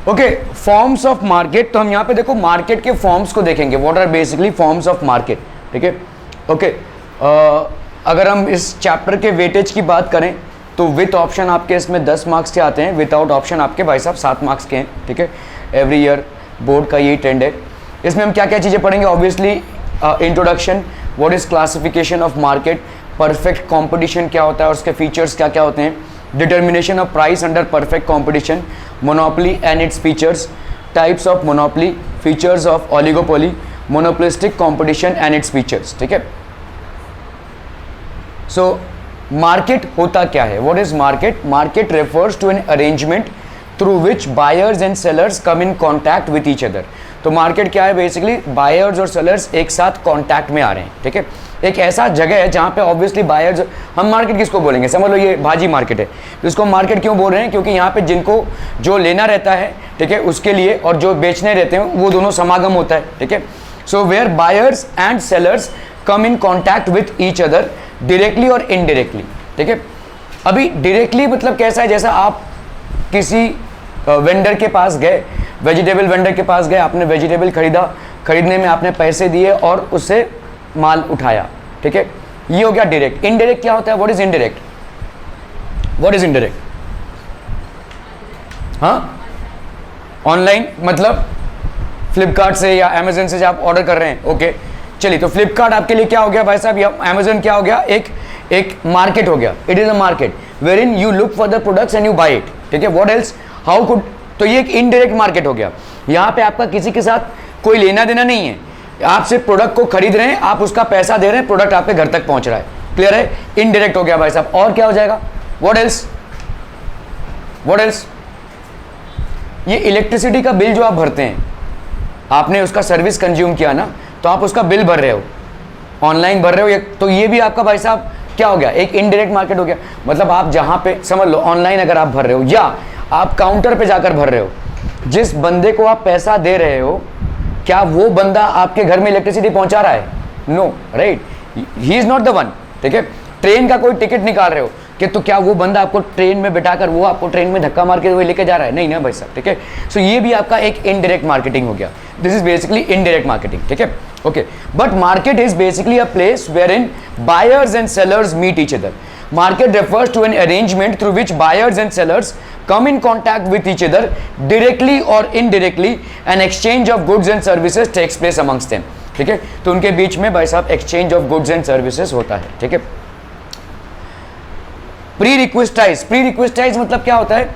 Okay, forms of market. तो हम यहाँ पे देखो मार्केट के फॉर्म्स को देखेंगे, what are basically forms of market. ठीक है, ओके। अगर हम इस चैप्टर के वेटेज की बात करें तो विथ ऑप्शन आपके इसमें 10 मार्क्स के आते हैं, विदाउट ऑप्शन आपके भाई साहब 7 मार्क्स के हैं। ठीक है, एवरी ईयर बोर्ड का यही ट्रेंड है। इसमें हम क्या क्या चीज़ें पढ़ेंगे, obviously introduction, what is classification of market, perfect competition क्या होता है और उसके फीचर्स क्या क्या होते हैं, determination of price under perfect competition, monopoly and its features, types of monopoly, features of oligopoly, monopolistic competition and its features. ठीक है, सो मार्केट होता क्या है, what is market? Market refers to an arrangement through which buyers and sellers come in contact with each other. तो market क्या है, basically buyers और sellers एक साथ कॉन्टैक्ट में आ रहे हैं। ठीक है, एक ऐसा जगह है जहाँ पे ऑब्वियसली बायर्स, हम मार्केट किसको बोलेंगे, समझ लो ये भाजी मार्केट है, तो इसको मार्केट क्यों बोल रहे हैं, क्योंकि यहाँ पे जिनको जो लेना रहता है, ठीक है, उसके लिए और जो बेचने रहते हैं वो दोनों समागम होता है। ठीक है, so where buyers and sellers come in contact with each other directly और इनडायरेक्टली। ठीक है, अभी डायरेक्टली मतलब कैसा है, जैसा आप किसी वेंडर के पास गए, वेजिटेबल वेंडर के पास गए, आपने वेजिटेबल खरीदा, खरीदने में आपने पैसे दिए और उससे माल उठाया। ठीक है, ये हो गया डायरेक्ट। इनडायरेक्ट क्या होता है, what is indirect? What is indirect? हाँ, ऑनलाइन मतलब फ्लिपकार्ट से या अमेजन से आप ऑर्डर कर रहे हैं। ओके, चलिए, तो फ्लिपकार्ट आपके लिए क्या हो गया भाई साहब, या अमेजन क्या हो गया, एक मार्केट हो गया। It is a market where in you look for the products and you buy it. ठीक है, व्हाट एल्स, हाउ कुड, तो ये एक इनडायरेक्ट मार्केट हो गया। यहाँ पे आपका किसी के साथ कोई लेना देना नहीं है, आप सिर्फ प्रोडक्ट को खरीद रहे हैं, आप उसका पैसा दे रहे हैं, प्रोडक्ट आपके घर तक पहुंच रहा है। क्लियर है, इनडायरेक्ट हो गया भाई साहब। और क्या हो जाएगा, व्हाट एल्स? What else? ये इलेक्ट्रिसिटी का बिल जो आप भरते हैं, आपने उसका सर्विस कंज्यूम किया ना, तो आप उसका बिल भर रहे हो, ऑनलाइन भर रहे हो, तो ये भी आपका भाई साहब क्या हो गया, एक इनडायरेक्ट मार्केट हो गया। मतलब आप जहां पे, समझ लो ऑनलाइन अगर आप भर रहे हो या आप काउंटर पे जाकर भर रहे हो, जिस बंदे को आप पैसा दे रहे हो, क्या वो बंदा आपके घर में इलेक्ट्रिसिटी पहुंचा रहा है? No, right, he is not the one. ठीक है, ट्रेन का कोई टिकट निकाल रहे हो कि तो क्या वो बंदा आपको ट्रेन में बिठाकर वो आपको ट्रेन में धक्का मार के वो लेके जा रहा है? नहीं ना भाई साहब। ठीक है, सो ये भी आपका एक इनडायरेक्ट मार्केटिंग हो गया। This is basically indirect marketing. ठीक है, okay, but market is basically a place where in buyers and sellers meet each other. Market refers to an arrangement through which buyers and sellers come in contact with each other directly or indirectly, and exchange of goods and services takes place amongst them. ठीक है, तो उनके बीच में भाई साहब exchange of goods and services होता है। ठीक है, प्री रिक्वेस्टाइज मतलब क्या होता है,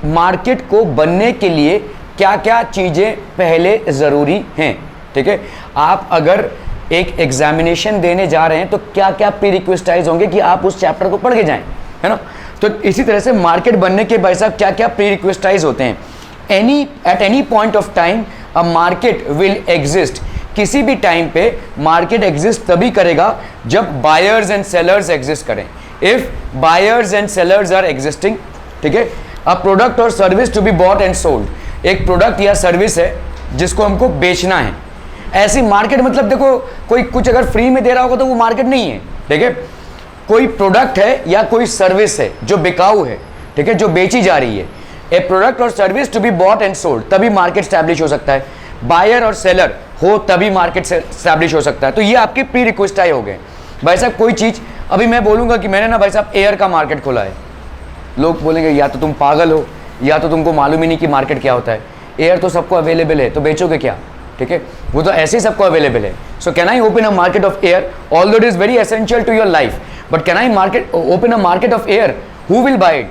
मार्केट को बनने के लिए क्या क्या चीजें पहले जरूरी हैं। ठीक है, आप अगर एक एग्जामिनेशन देने जा रहे हैं तो क्या क्या प्री रिक्वेस्टाइज होंगे कि आप उस चैप्टर को पढ़ के जाएं, है ना। तो इसी तरह से मार्केट बनने के भाई साहब क्या क्या प्री रिक्वेस्टाइज होते हैं। At any point of time a market will exist. किसी भी टाइम पे मार्केट एग्जिस्ट तभी करेगा जब बायर्स एंड सेलर्स एग्जिस्ट करें। If buyers and sellers are existing, ठीक है, अ प्रोडक्ट और service to be bought and sold. एक प्रोडक्ट या सर्विस है जिसको हमको बेचना है, ऐसी मार्केट मतलब देखो कोई कुछ अगर फ्री में दे रहा होगा तो वो मार्केट नहीं है। ठीक है, कोई प्रोडक्ट है या कोई सर्विस है जो बिकाऊ है, ठीक है, जो बेची जा रही है। ए प्रोडक्ट और service to be bought and sold, तभी मार्केट स्टैब्लिश हो सकता है। बायर और सेलर हो तभी मार्केट से स्टैब्लिश हो सकता है। तो ये आपके प्री रिक्वेस्टाइज हो गए भाई साहब। कोई चीज अभी मैं बोलूंगा कि मैंने ना भाई साहब एयर का मार्केट खोला है, लोग बोलेंगे या तो तुम पागल हो या तो तुमको मालूम ही नहीं कि मार्केट क्या होता है। एयर तो सबको अवेलेबल है, तो बेचोगे क्या? ठीक है, वो तो ऐसे ही सबको अवेलेबल है। So can I open a market of air, although it is very essential to your life, but can I market open a market of air? Who will buy it?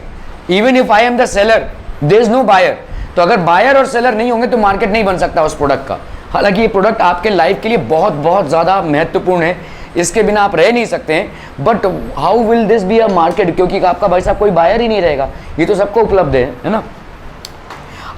Even if I am the seller, there is no buyer. तो अगर buyer और seller नहीं होंगे तो market नहीं बन सकता उस प्रोडक्ट का। हालांकि ये प्रोडक्ट आपके लाइफ के लिए बहुत बहुत ज़्यादा महत्वपूर्ण है, इसके बिना आप रह नहीं सकते हैं, but how will this be a market? क्योंकि आपका भाई साहब कोई बायर ही नहीं रहेगा, ये तो सबको उपलब्ध है ना।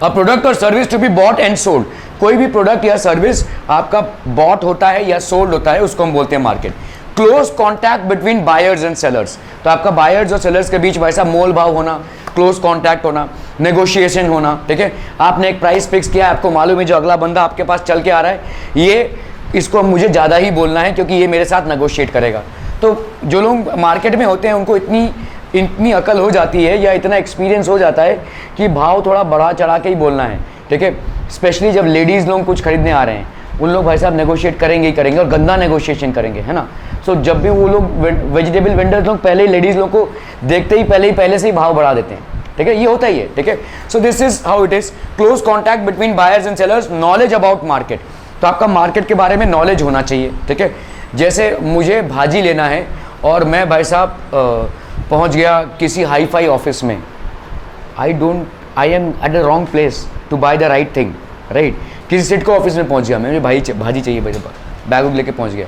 अ प्रोडक्ट और service to be bought and sold, कोई भी प्रोडक्ट या सर्विस आपका बॉट होता है या सोल्ड होता है उसको हम बोलते हैं market. Close contact between buyers and sellers, तो आपका बायर्स और सेलर्स के बीच भाई साहब मोल भाव होना, क्लोज कॉन्टैक्ट होना, नेगोशिएशन होना। ठीक है, आपने एक प्राइस फिक्स किया, आपको मालूम है जो अगला बंदा आपके पास चल के आ रहा है ये, इसको मुझे ज़्यादा ही बोलना है क्योंकि ये मेरे साथ नेगोशिएट करेगा। तो जो लोग मार्केट में होते हैं उनको इतनी इतनी अकल हो जाती है या इतना एक्सपीरियंस हो जाता है कि भाव थोड़ा बढ़ा चढ़ा के ही बोलना है, ठीक है। स्पेशली जब लेडीज़ लोग कुछ खरीदने आ रहे हैं, उन लोग भाई साहब नेगोशिएट करेंगे ही करेंगे और गंदा नेगोशिएशन करेंगे, है ना। सो जब भी वो लोग वेजिटेबल वेंडर्स लोग पहले ही लेडीज़ लोग को देखते ही पहले से ही भाव बढ़ा देते हैं, ठीक है। ये होता ही है, ठीक है। So this is how it is. Close contact between buyers and sellers, knowledge about market. तो आपका मार्केट के बारे में नॉलेज होना चाहिए, ठीक है। जैसे मुझे भाजी लेना है और मैं भाई साहब पहुंच गया किसी हाई फाई ऑफिस में, I am at the wrong place to buy the right thing, right. किसी सिटको ऑफिस में पहुंच गया, मुझे भाजी चाहिए भाई साहब, बैग लेके पहुंच गया।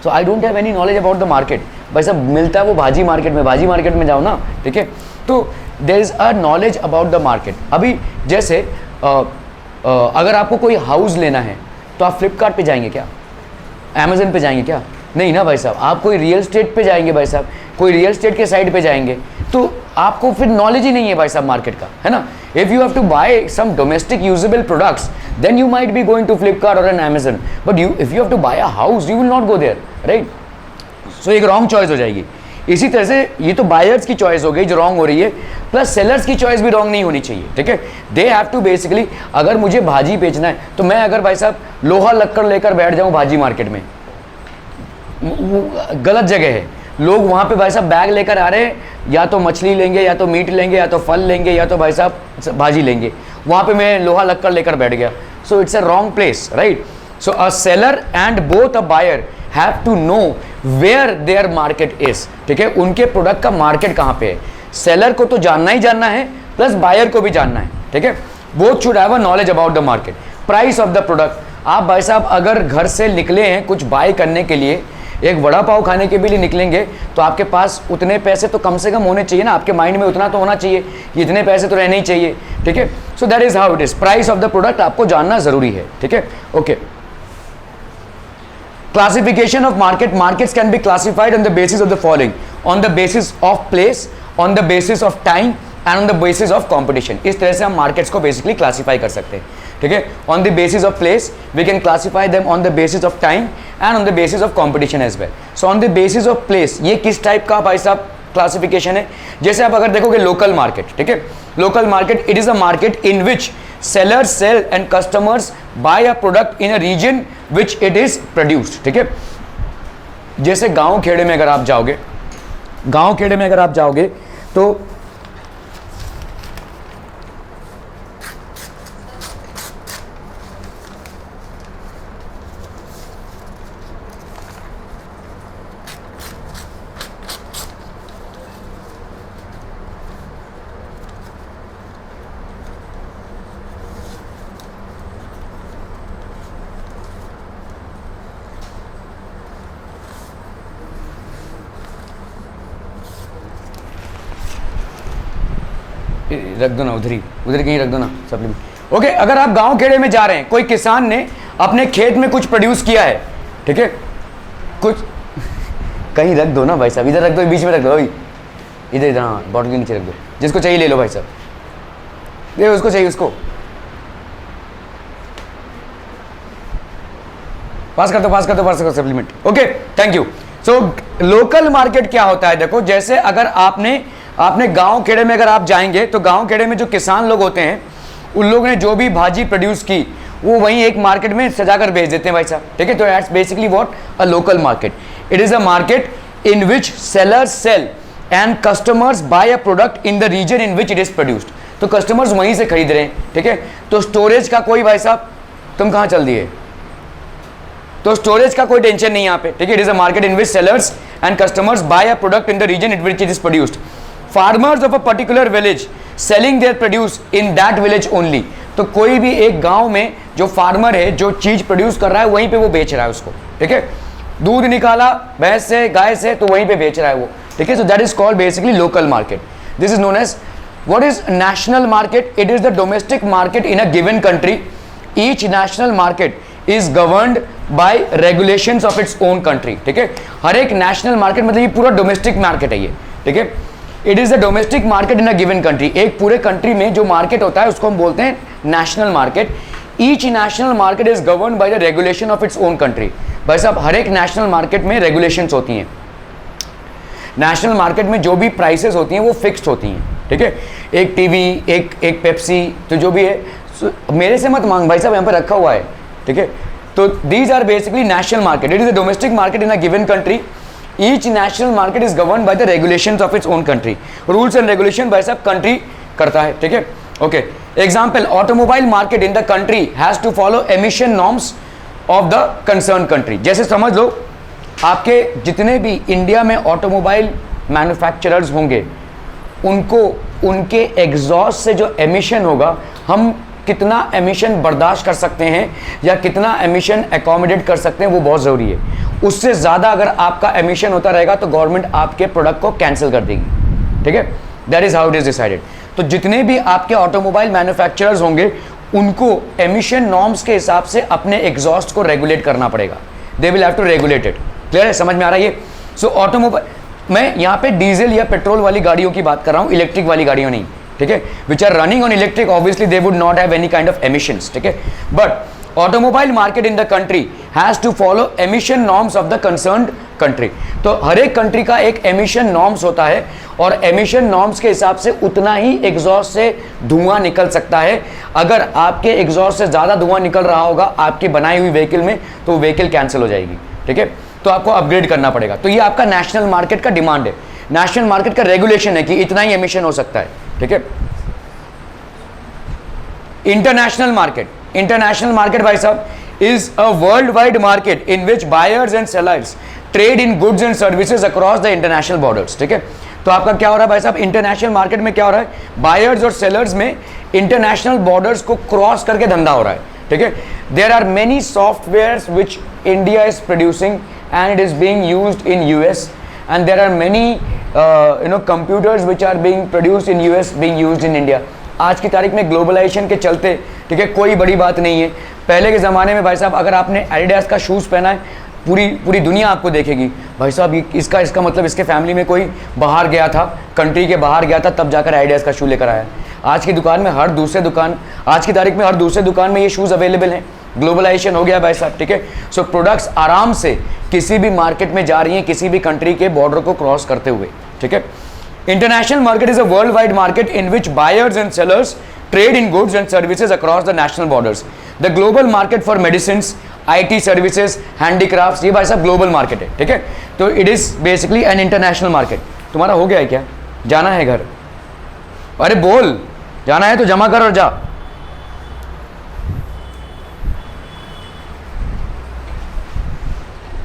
So I don't have any knowledge about the market. भाई साहब मिलता है वो भाजी मार्केट में जाओ ना, ठीक है। तो there is a knowledge about the market. अभी जैसे अगर आपको कोई हाउस लेना है तो आप फ्लिपकार्ट पे जाएंगे क्या, अमेजन पे जाएंगे क्या? नहीं ना भाई साहब। आप कोई रियल स्टेट पे जाएंगे भाई साहब, कोई रियल स्टेट के साइट पे जाएंगे, तो आपको फिर नॉलेज ही नहीं है भाई साहब मार्केट का, है ना। If you have to buy some domestic usable products then you might be going to Flipkart और an Amazon, but if you have to buy a house you will not go there, right. So एक wrong choice हो जाएगी। इसी तरह से ये तो buyers की चॉइस हो गई जो रॉन्ग हो रही है, प्लस सेलर्स की चॉइस भी रॉन्ग नहीं होनी चाहिए, ठीक है। दे हैव टू बेसिकली, अगर मुझे भाजी बेचना है तो मैं अगर भाई साहब लोहा लक्कड़ लेकर बैठ जाऊं भाजी मार्केट में, गलत जगह है। लोग वहाँ पे भाई साहब बैग लेकर आ रहे हैं, या तो मछली लेंगे, या तो मीट लेंगे, या तो फल लेंगे, या तो भाई साहब भाजी लेंगे। वहाँ पे मैं लोहा लक्कड़ लेकर बैठ गया, so it's a wrong place, right. So a seller and both a buyer have to know where their market is, ठीक है। उनके प्रोडक्ट का मार्केट कहाँ पे है, सेलर को तो जानना ही जानना है, प्लस बायर को भी जानना है, ठीक है। Both should have a knowledge about the market. Price of the product, आप भाई साहब अगर घर से निकले हैं कुछ बाय करने के लिए, एक वड़ा पाव खाने के भी लिए निकलेंगे, तो आपके पास उतने पैसे तो कम से कम होने चाहिए ना, आपके माइंड में उतना तो होना चाहिए कि इतने पैसे तो रहने ही चाहिए, ठीक है। So that is how it is. Price of the product आपको जानना जरूरी है, ठीक है, okay. Classification of markets can be classified on the basis of the following: on the basis of place, on the basis of time and on the basis of competition। इस तरह से हम मार्केट्स को बेसिकली क्लासीफाई कर सकते हैं, ठीक है। On the basis of place we can classify them on the basis of time and on the basis of competition as well. So on the basis of place, ये किस type का भाई साहब क्लासिफिकेशन है? जैसे आप अगर देखोगे लोकल मार्केट, ठीक है, local market it is a market in which sellers sell and customers buy a product in a region which it is produced, ठीक है। जैसे गांव खेड़े में अगर आप जाओगे तो रख दो ना, उधर कहीं रख दो ना सप्लीमेंट, ओके। अगर आप गांव खेड़े में जा रहे हैं, कोई किसान ने अपने खेत में कुछ प्रोड्यूस किया है, ठीक है, कुछ कहीं रख दो ना भाई साहब, इधर रख दो, बीच में रख दो, इधर हाँ, बॉटल के नीचे रख दो, जिसको चाहिए ले लो भाई साहब, ये उसको चाहिए, उसको पास कर दो supplement, okay, thank you. So local market क्या होता है? देखो, जैसे अगर आपने गांव खेड़े में अगर आप जाएंगे तो गांव खेड़े में जो किसान लोग होते हैं, उन लोगों ने जो भी भाजी प्रोड्यूस की वो वहीं एक मार्केट में सजाकर बेच देते हैं भाई साहब, ठीक है। तो that's basically what a local market. It is a market in which sellers sell and customers buy a product in the region in which it is produced. तो कस्टमर्स वहीं से खरीद रहे हैं, ठीक है। तो स्टोरेज का कोई भाई साहब, तुम कहाँ चल दिए, तो स्टोरेज का कोई टेंशन नहीं यहाँ पे, ठीक है। It is a market in which sellers and customers buy a product in the region in which it is produced. Farmers of a particular village selling their produce in that village only. तो कोई भी एक गांव में जो farmer है, जो चीज प्रोड्यूस कर रहा है, वहीं पे वो बेच रहा है उसको, ठीक है। दूध निकाला भैंस से, गाय से, तो वहीं पे बेच रहा है वो, ठीक है। So that is called basically local market. This is known as what is national market? It is the domestic market in a given country. Each national market is governed by regulations of its own country, ठीक है। हर एक national market मतलब ये पूरा domestic market है ये, ठीक है। It is the domestic market in a given country. एक पूरे कंट्री में जो मार्केट होता है उसको हम बोलते हैं national market. Each national market is govern by the regulation of its own country. भाई साहब हर एक नेशनल मार्केट में रेगुलेशंस होती हैं। नेशनल मार्केट में जो भी प्राइसेस होती हैं वो फिक्स्ड होती हैं, ठीक है। एक टीवी, एक पेप्सी, तो जो भी है मेरे से मत मांग भाई साहब, यहाँ पे रखा हुआ है, ठीक है। तो these are basically national market, it is a domestic market in a given country. Each national market is govern by the regulations of its own country. Rules and regulation भाई साहब कंट्री करता है, ठीक है। Okay, example, automobile market in the country has to follow emission norms of the concern country. जैसे समझ लो आपके जितने भी इंडिया में ऑटोमोबाइल मैन्युफैक्चरर्स होंगे, उनको उनके एग्जॉस्ट से जो एमिशन होगा, हम कितना एमिशन बर्दाश्त कर सकते हैं या कितना एमिशन एकोमोडेट कर सकते हैं, वो बहुत ज़रूरी है। उससे ज़्यादा अगर आपका एमिशन होता रहेगा तो गवर्नमेंट आपके प्रोडक्ट को कैंसिल कर देगी, ठीक है। That is how it is decided. तो जितने भी आपके ऑटोमोबाइल मैन्युफैक्चरर्स होंगे, उनको एमिशन नॉर्म्स के हिसाब से अपने एग्जॉस्ट को रेगुलेट करना पड़ेगा। They will have to regulate it. Clear है, समझ में आ रहा है ये? सो ऑटोमोबाइल, मैं यहाँ पे डीजल या पेट्रोल वाली गाड़ियों की बात कर रहा हूँ, इलेक्ट्रिक वाली गाड़ियों नहीं, ठीक है। Which are running on electric, obviously they would not have any kind of emissions, ठीक है। But automobile market in the country has to follow emission norms of the concerned country. तो हर एक कंट्री का एक एमिशन नॉर्म्स होता है और एमिशन नॉर्म्स के हिसाब से उतना ही एग्जॉस्ट से धुआं निकल सकता है। अगर आपके एग्जॉस्ट से ज़्यादा धुआं निकल रहा होगा आपकी बनाई हुई व्हीकल में, तो व्हीकल कैंसिल हो जाएगी, ठीक है। तो आपको अपग्रेड करना पड़ेगा। तो ये आपका नेशनल मार्केट का डिमांड है, नेशनल मार्केट का रेगुलेशन है कि इतना ही एमिशन हो सकता है, ठीक है। इंटरनेशनल मार्केट, इंटरनेशनल मार्केट भाई साहब is a world wide market in which buyers and sellers trade in goods and services across the international borders, ठीक है। तो आपका क्या हो रहा है भाई साहब, इंटरनेशनल मार्केट में क्या हो रहा है, बायर्स और सेलर्स में इंटरनेशनल बॉर्डर्स को क्रॉस करके धंधा हो रहा है, ठीक है। There are many softwares which India is producing and it is being used in US, and there are many computers which are being produced in US being used in India. आज की तारीख में ग्लोबलाइजेशन के चलते, ठीक है, कोई बड़ी बात नहीं है। पहले के ज़माने में भाई साहब अगर आपने एडिडास का शूज़ पहना है, पूरी दुनिया आपको देखेगी भाई साहब, इसका मतलब इसके फैमिली में कोई बाहर गया था, कंट्री के बाहर गया था, तब जाकर एडिडास का शू लेकर आया। आज की दुकान में आज की तारीख में हर दूसरे दुकान में ये शूज़ अवेलेबल हैं। ग्लोबलाइजेशन हो गया भाई साहब, ठीक है। सो प्रोडक्ट्स आराम से किसी भी मार्केट में जा रही हैं, किसी भी कंट्री के बॉर्डर को क्रॉस करते हुए, ठीक है। International market is a world wide market in which buyers and sellers trade in goods and services across the national borders. The global market for medicine, IT services, handicrafts, ये भाई साहब global market है, ठीक है। तो it is basically an international market. तुम्हारा हो गया है क्या? जाना है घर? अरे बोल, जाना है तो जमा कर और जा।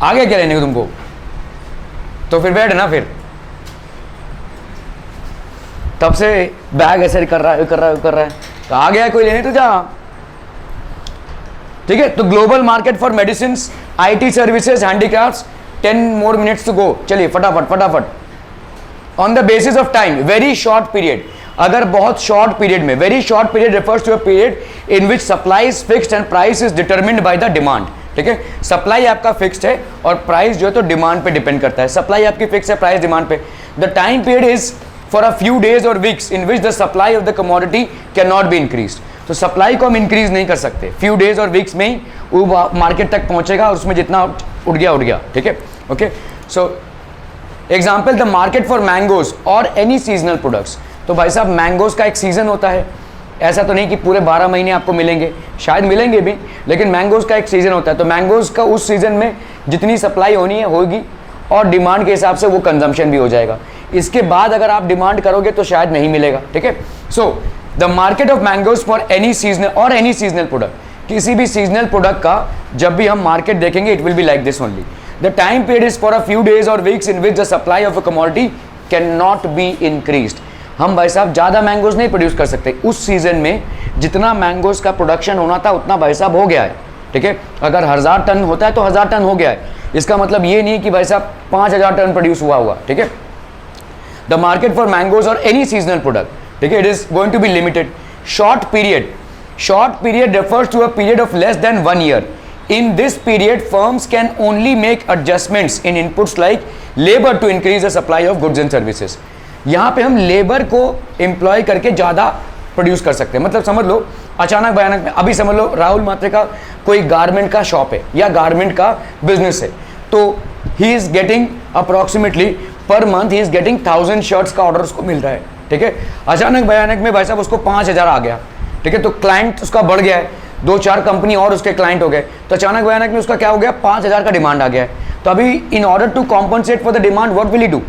आ गया क्या लेने को तुमको? तो फिर बैठ ना, फिर तब से बैग ऐसे कर रहा है तो आ गया कोई लेने तो जा, ठीक है। तो global market for medicine, IT services, handicrafts, 10 more minutes to go। चलिए फटाफट। On the basis of time, very short period. अगर बहुत शॉर्ट पीरियड में, very short period refers to a period in which supply is fixed and price is determined by the demand, ठीक है। Supply आपका fixed है और price जो है तो डिमांड पे डिपेंड करता है। सप्लाई आपकी फिक्स है, प्राइस डिमांड पे। The time period is for a few days और weeks in which the supply of the commodity can not be increase. तो सप्लाई को हम इंक्रीज नहीं कर सकते, फ्यू डेज और वीक्स में ही वो मार्केट तक पहुंचेगा और उसमें जितना उठ गया, ठीक है। Okay, so example, the market for mangoes और एनी सीजनल प्रोडक्ट्स। तो भाई साहब मैंगोज का एक सीजन होता है, ऐसा तो नहीं कि पूरे 12 महीने आपको मिलेंगे, शायद मिलेंगे भी, लेकिन मैंगोज का एक सीज़न होता है। तो मैंगोज का उस सीज़न में जितनी सप्लाई होगी और डिमांड के हिसाब से वो कंजम्पशन भी हो जाएगा। इसके बाद अगर आप डिमांड करोगे तो शायद नहीं मिलेगा, ठीक है। So the market of mangoes for any seasonal product, किसी भी सीजनल प्रोडक्ट का जब भी हम मार्केट देखेंगे, it will be like this only. The time period is for a few days और weeks in which the supply of a commodity can not be increased. हम भाई साहब ज़्यादा मैंगोज नहीं प्रोड्यूस कर सकते। उस सीज़न में जितना मैंगोज का प्रोडक्शन होना था उतना भाई साहब हो गया है, ठीक है। अगर 1000 टन होता है तो 1000 टन हो गया है। इसका मतलब ये नहीं कि भाई साहब 5000 टन प्रोड्यूस हुआ, ठीक है। द मार्केट फॉर मैंगोज और एनी सीजनल प्रोडक्ट, ठीक है, it is going to be limited. Short period refers to a period of less than 1 year. In this period, firms can only make adjustments in inputs like labor to increase the supply of goods and services. यहाँ पे हम labour को employ करके ज़्यादा produce कर सकते हैं। मतलब समझ लो अचानक भयानक में, अभी समझ लो राहुल मात्रे का कोई गारमेंट का शॉप है या गारमेंट का बिजनेस है, तो he is getting approximately per month he is getting 1000 shirts का ऑर्डर उसको मिल रहा है, ठीक है। अचानक भयानक में भाई साहब उसको 5000 आ गया, ठीक है, तो क्लाइंट उसका बढ़ गया है, 2-4 कंपनी और उसके क्लाइंट हो गए, तो अचानक भयानक में उसका क्या हो गया, 5000 का डिमांड आ गया है। तो अभी in order to compensate for the demand what will he do,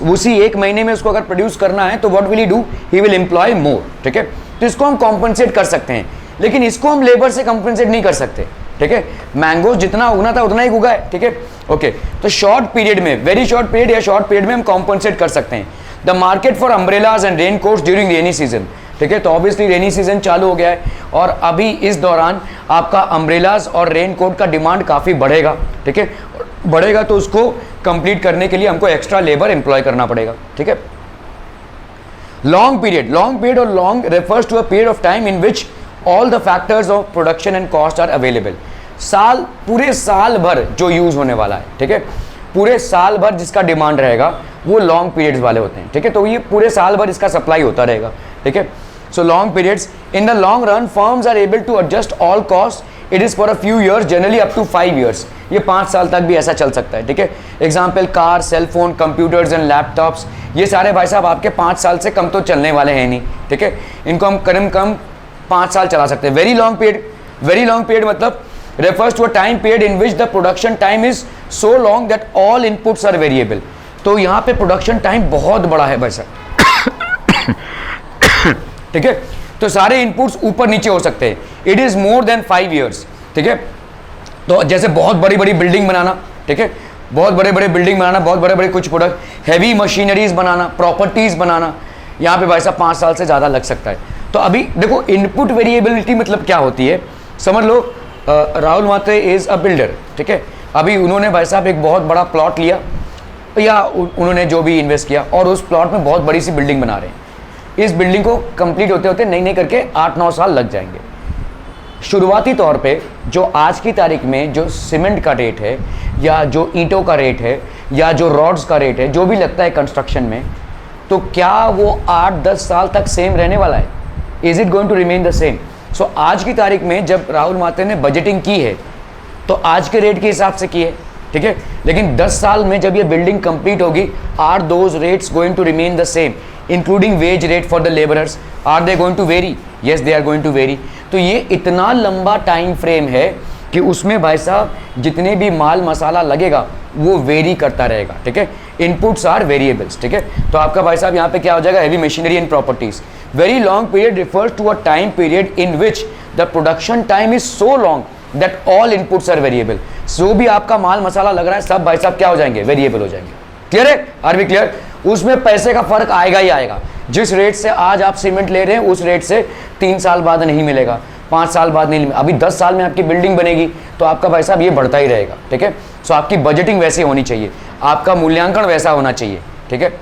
उसी एक महीने में उसको अगर प्रोड्यूस करना है तो what will he do, he will employ more, ठीक है। तो इसको हम कॉम्पनसेट कर सकते हैं, लेकिन इसको हम लेबर से कॉम्पनसेट नहीं कर सकते, ठीक है। मैंगो जितना उगना था उतना ही उगा है, ठीक है, ओके। तो शॉर्ट पीरियड में, वेरी शॉर्ट पीरियड या शॉर्ट पीरियड में हम कॉम्पनसेट कर सकते हैं। The market for umbrellas and rain quotes during rainy season, ठीक है। तो ऑब्वियसली रेनी सीजन चालू हो गया है और अभी इस दौरान आपका अम्ब्रेलाज और रेन कोट का डिमांड काफ़ी बढ़ेगा, ठीक है। बढ़ेगा तो उसको कंप्लीट करने के लिए हमको एक्स्ट्रा लेबर एम्प्लॉय करना पड़ेगा, ठीक है। लॉन्ग पीरियड और long refers to a period of time in which all the factors of production and cost are available. साल, पूरे साल भर जो यूज होने वाला है, ठीक है, पूरे साल भर जिसका डिमांड रहेगा वो लॉन्ग पीरियड्स वाले होते हैं, ठीक है। तो ये पूरे साल भर इसका सप्लाई होता रहेगा, ठीक है। So long periods, in the long run firms are able to adjust all cost, it is for a few years, generally up to 5 years, ये 5 साल तक भी ऐसा चल सकता है, ठीक है। Example car, cellphone, computers and laptops, ये सारे भाई साहब आपके 5 साल से कम तो चलने वाले हैं नहीं, ठीक है। इनको हम कम 5 साल चला सकते हैं। वेरी लॉन्ग पीरियड मतलब refers to a time period in which the production time is so long that all inputs are variable। तो यहाँ पे प्रोडक्शन टाइम बहुत बड़ा है भाई साहब, ठीक है। तो सारे इनपुट्स ऊपर नीचे हो सकते हैं, it is more then 5 years, ठीक है। तो जैसे बहुत बड़ी बड़ी बिल्डिंग बनाना, ठीक है, बहुत बड़े बड़े बिल्डिंग बनाना, बहुत बड़े बड़े कुछ प्रोडक्ट, हैवी मशीनरीज बनाना, प्रॉपर्टीज बनाना, यहाँ पे भाई साहब 5 साल से ज़्यादा लग सकता है। तो अभी देखो इनपुट वेरिएबिलिटी मतलब क्या होती है, समझ लो। राहुल मात्रे इज़ अ बिल्डर, ठीक है। अभी उन्होंने भाई साहब एक बहुत बड़ा प्लॉट लिया या उन्होंने जो भी इन्वेस्ट किया और उस प्लॉट में बहुत बड़ी सी बिल्डिंग बना रहे हैं। इस बिल्डिंग को कंप्लीट होते होते नई करके 8-9 साल लग जाएंगे। शुरुआती तौर पे जो आज की तारीख में जो सीमेंट का रेट है या जो ईंटों का रेट है या जो रॉड्स का रेट है, जो भी लगता है कंस्ट्रक्शन में, तो क्या वो 8-10 साल तक सेम रहने वाला है? Is it going to remain the same? So आज की तारीख में जब राहुल मात्रे ने बजटिंग की है तो आज के रेट के हिसाब से की है, ठीक है। लेकिन 10 साल में जब ये बिल्डिंग कंप्लीट होगी, are those rates going to remain the same, including wage rate for the labourers? Are they going to vary? Yes, they are going to vary. तो ये इतना लंबा टाइम फ्रेम है कि उसमें भाई साहब जितने भी माल मसाला लगेगा वो वेरी करता रहेगा, ठीक है। इनपुट्स आर वेरिएबल्स, ठीक है। तो आपका भाई साहब यहाँ पे क्या हो जाएगा, heavy machinery and properties. Very long period refers to a time period in which the production time is so long that all inputs are variable. जो भी आपका माल मसाला लग रहा है सब भाई साहब क्या हो जाएंगे, वेरिएबल हो जाएंगे। क्लियर है? Are we clear? उसमें पैसे का फर्क आएगा ही आएगा। जिस रेट से आज आप सीमेंट ले रहे हैं उस रेट से 3 साल बाद नहीं मिलेगा, 5 साल बाद नहीं मिलेगा। अभी 10 साल में आपकी बिल्डिंग बनेगी तो आपका भाई साहब ये बढ़ता ही रहेगा, ठीक है। सो आपकी बजटिंग वैसी होनी चाहिए, आपका मूल्यांकन वैसा होना चाहिए, ठीक है।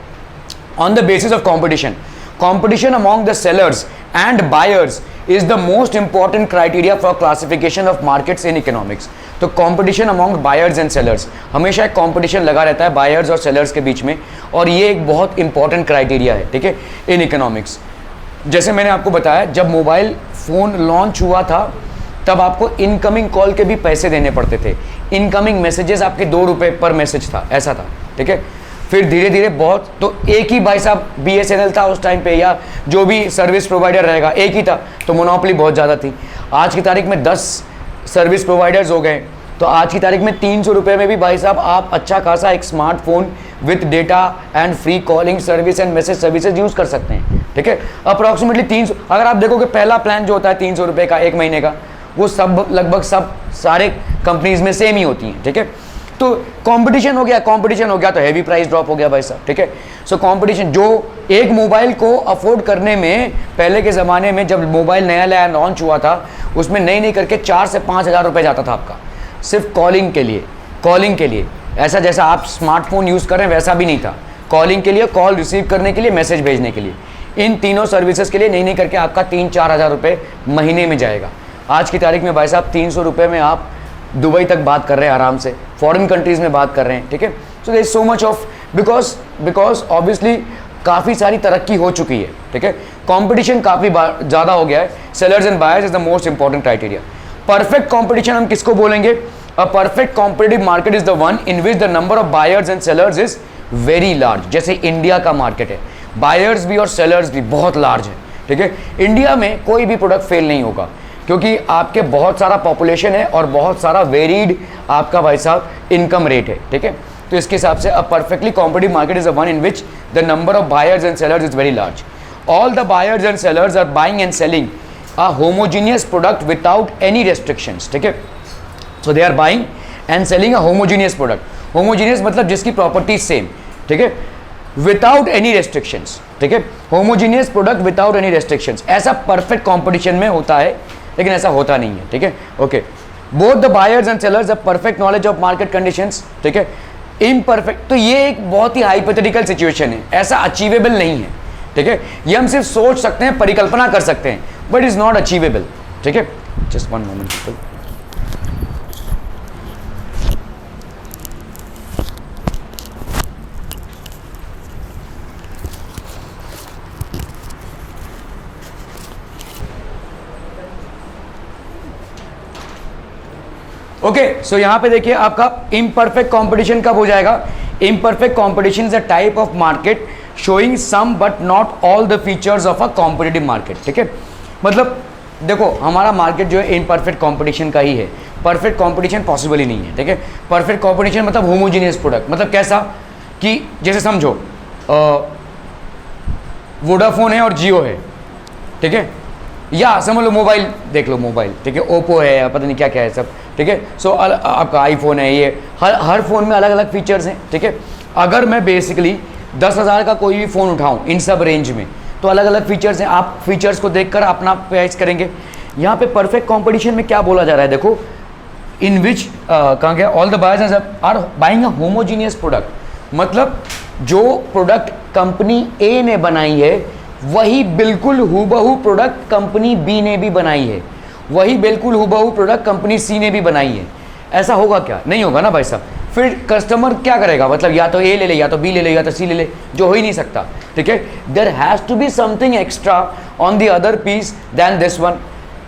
On the basis of competition, competition among the sellers and buyers is the most important criteria for classification of markets in economics। तो competition among buyers and sellers, हमेशा एक competition लगा रहता है buyers और sellers के बीच में, और ये एक बहुत important criteria है, ठीक है, in economics। जैसे मैंने आपको बताया जब मोबाइल फ़ोन लॉन्च हुआ था तब आपको इनकमिंग कॉल के भी पैसे देने पड़ते थे। इनकमिंग मैसेजेस आपके 2 रुपये पर मैसेज था, ऐसा था, ठीक है। फिर धीरे धीरे बहुत, तो एक ही भाई साहब BSNL था उस टाइम पे, या जो भी सर्विस प्रोवाइडर रहेगा एक ही था, तो मोनोपोली बहुत ज़्यादा थी। आज की तारीख में 10 सर्विस प्रोवाइडर्स हो गए, तो आज की तारीख में 300 रुपये में भी भाई साहब आप अच्छा खासा एक smartphone with data and free calling service and message services use कर सकते हैं, ठीक है। अप्रॉक्सीमेटली 300, अगर आप देखोगे पहला प्लान जो होता है 300 रुपये का 1 महीने का, वो सब लगभग सब सारे कंपनीज में सेम ही होती हैं, ठीक है। तो कंपटीशन हो गया तो हैवी प्राइस ड्रॉप हो गया भाई साहब, ठीक है। सो कंपटीशन, जो एक मोबाइल को अफोर्ड करने में पहले के ज़माने में जब मोबाइल नया लॉन्च हुआ था उसमें नहीं करके 4 से 5 हज़ार रुपये जाता था आपका, सिर्फ कॉलिंग के लिए। ऐसा जैसा आप स्मार्टफोन यूज़ कर रहे हैं वैसा भी नहीं था, कॉलिंग के लिए, कॉल रिसीव करने के लिए, मैसेज भेजने के लिए। इन तीनों सर्विसेज के लिए नहीं करके आपका 3-4 हज़ार रुपये महीने में जाएगा। आज की तारीख में भाई साहब 300 रुपये में आप दुबई तक बात कर रहे हैं आराम से, फॉरेन कंट्रीज़ में बात कर रहे हैं, ठीक है। So there is so much of, because obviously काफ़ी सारी तरक्की हो चुकी है, ठीक है। कंपटीशन काफ़ी ज़्यादा हो गया है। Sellers and buyers is the most important criteria. Perfect competition हम किसको बोलेंगे? A perfect competitive market is the one in which the number of buyers and sellers is very large, जैसे इंडिया का मार्केट है, बायर्स भी और sellers भी बहुत लार्ज है, ठीक है। इंडिया में कोई भी प्रोडक्ट फेल नहीं होगा क्योंकि आपके बहुत सारा पॉपुलेशन है और बहुत सारा वेरीड आपका भाई साहब इनकम रेट है, ठीक है। तो इसके हिसाब से अ perfectly competitive market is a one in which the number of buyers and sellers is very large. All the buyers and sellers are buying and selling a homogeneous product without any restrictions, ठीक है. So they are buying and selling a homogeneous product. Homogeneous मतलब जिसकी properties same, ठीक है, without any restrictions, ठीक है. Homogeneous product without any restrictions. ऐसा perfect competition में होता है, लेकिन ऐसा होता नहीं है, ठीक है. Okay. Both the buyers and sellers have perfect knowledge of market conditions, ठीक है. Imperfect, तो ये एक बहुत ही hypothetical situation है, ऐसा achievable नहीं है, ठीक है. ये हम सिर्फ सोच सकते हैं, परिकल्पना कर सकते हैं, बट इज नॉट अचीवेबल, ठीक है. Just one moment. Okay, so यहां पे देखिए आपका इम्परफेक्ट कंपटीशन कब हो जाएगा. Imperfect competition is a type of market showing some but not all the features of a competitive market, ठीक है. मतलब देखो हमारा मार्केट जो है इम्परफेक्ट कंपटीशन का ही है, परफेक्ट कंपटीशन पॉसिबल ही नहीं है, ठीक है. परफेक्ट कंपटीशन मतलब होमोजीनियस प्रोडक्ट, मतलब कैसा कि जैसे समझो वोडाफोन है और जियो है, ठीक है, या समझ लो मोबाइल देख लो, मोबाइल, ठीक है, ओप्पो है या पता नहीं क्या क्या है सब, ठीक है. सो आपका आईफोन है, ये हर फ़ोन में अलग अलग फीचर्स हैं, ठीक है. अगर मैं बेसिकली 10,000 का कोई भी फ़ोन उठाऊं इन सब रेंज में, तो अलग अलग फीचर्स हैं, आप फीचर्स को देखकर अपना प्राइस करेंगे. यहाँ पे परफेक्ट कंपटीशन में क्या बोला जा रहा है, देखो इन विच कहाँ गया, all the buyers are buying a homogeneous product, मतलब जो प्रोडक्ट कंपनी ए ने बनाई है वही बिल्कुल हूबहू प्रोडक्ट कंपनी बी ने भी बनाई है, वही बिल्कुल हूबहू प्रोडक्ट कंपनी सी ने भी बनाई है. ऐसा होगा क्या, नहीं होगा ना भाई साहब. फिर कस्टमर क्या करेगा, मतलब या तो ए ले ले, या तो बी ले ले, या तो सी ले ले, जो हो ही नहीं सकता, ठीक है. There has to be something extra on the other piece than this one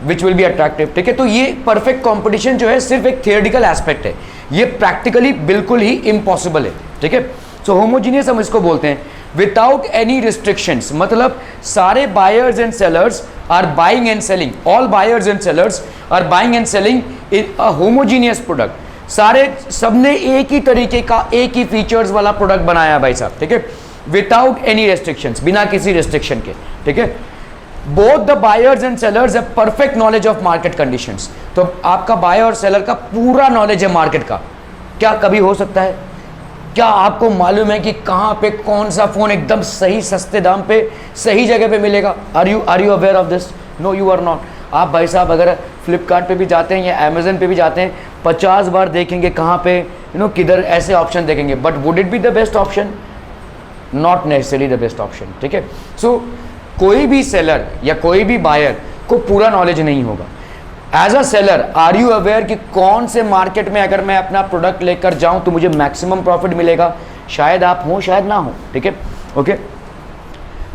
which will be attractive, ठीक है. तो ये परफेक्ट कॉम्पिटिशन जो है सिर्फ एक थियोरेटिकल एस्पेक्ट है, ये प्रैक्टिकली बिल्कुल ही इम्पॉसिबल है, ठीक है. सो होमोजीनियस हम इसको बोलते हैं विदाउट एनी रिस्ट्रिक्शंस, मतलब सारे buyers and sellers are buying and selling, all buyers and sellers are buying and selling in a homogeneous product. सारे सबने एक ही तरीके का एक ही फीचर्स वाला प्रोडक्ट बनाया भाई साहब, ठीक है, विदाउट एनी रेस्ट्रिक्शंस, बिना किसी रेस्ट्रिक्शन के, ठीक है. Both the buyers and sellers have perfect knowledge of market conditions. तो आपका बायर और सेलर का पूरा नॉलेज है मार्केट का. क्या कभी हो सकता है, क्या आपको मालूम है कि कहाँ पे कौन सा फ़ोन एकदम सही सस्ते दाम पे सही जगह पे मिलेगा. Are you aware of this? No you are not. आप भाई साहब अगर फ्लिपकार्ट पे भी जाते हैं या अमेजन पे भी जाते हैं, 50 बार देखेंगे कहाँ पे किधर ऐसे ऑप्शन देखेंगे, but would it be the best option? Not necessary the best option, ठीक है. सो कोई भी सेलर या कोई भी बायर को पूरा नॉलेज नहीं होगा. As a seller are you aware कि कौन से मार्केट में अगर मैं अपना प्रोडक्ट लेकर जाऊं तो मुझे मैक्सिमम प्रॉफिट मिलेगा? शायद आप हो, शायद ना हो, ठीक है. ओके,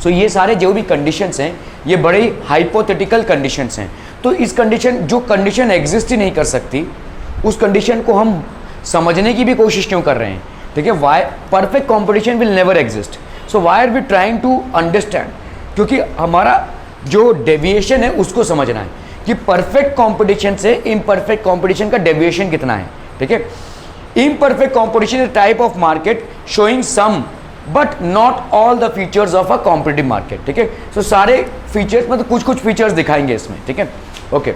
सो ये सारे जो भी कंडीशंस हैं ये बड़े हाइपोथेटिकल कंडीशंस हैं. तो इस कंडीशन, जो कंडीशन एग्जिस्ट ही नहीं कर सकती, उस कंडीशन को हम समझने की भी कोशिश क्यों कर रहे हैं, ठीक है. Why perfect competition will never exist. So why are we trying to understand, क्योंकि हमारा जो डेविएशन है उसको समझना है कि परफेक्ट कंपटीशन से इम्परफेक्ट कंपटीशन का डेविएशन कितना है, ठीक है. Imperfect competition is type of market showing some but not all the features of a competitive market, ठीक है. सो सारे फीचर्स मतलब कुछ कुछ फीचर्स दिखाएंगे इसमें, ठीक है. Okay,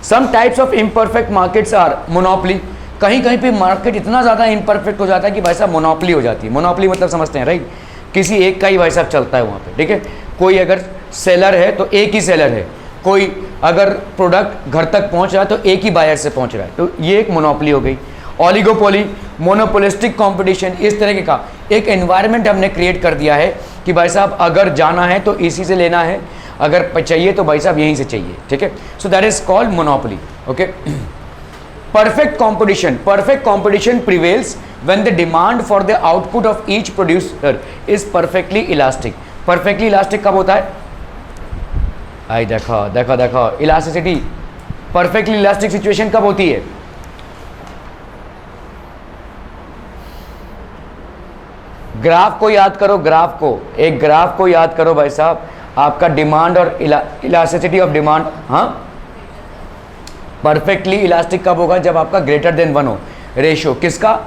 some types of imperfect markets are monopoly. कहीं कहीं पे मार्केट इतना ज़्यादा इम्परफेक्ट हो जाता है कि भाई साहब मोनोपोली हो जाती है. मोनोपोली मतलब समझते हैं, राइट? किसी एक का ही भाई साहब चलता है वहाँ पे, ठीक है. कोई अगर सेलर है तो एक ही सेलर है, कोई अगर प्रोडक्ट घर तक पहुंच रहा है तो एक ही बायर से पहुंच रहा है, तो ये एक मोनोपोली हो गई. ऑलिगोपोली, मोनोपोलिस्टिक कंपटीशन, इस तरीके का एक एनवायरनमेंट हमने क्रिएट कर दिया है कि भाई साहब अगर जाना है तो इसी से लेना है, अगर चाहिए तो भाई साहब यहीं से चाहिए, ठीक है. So that is called monopoly. Okay, perfect competition prevails when the demand for the output of each producer is perfectly elastic. Perfectly elastic कब होता है? आई देखो इलास्टिसिटी, परफेक्टली इलास्टिक सिचुएशन कब होती है? ग्राफ को याद करो, ग्राफ को, एक ग्राफ को याद करो भाई साहब, आपका डिमांड और इलास्टिसिटी ऑफ डिमांड, हाँ परफेक्टली इलास्टिक कब होगा, जब आपका ग्रेटर देन 1 हो रेशियो किसका,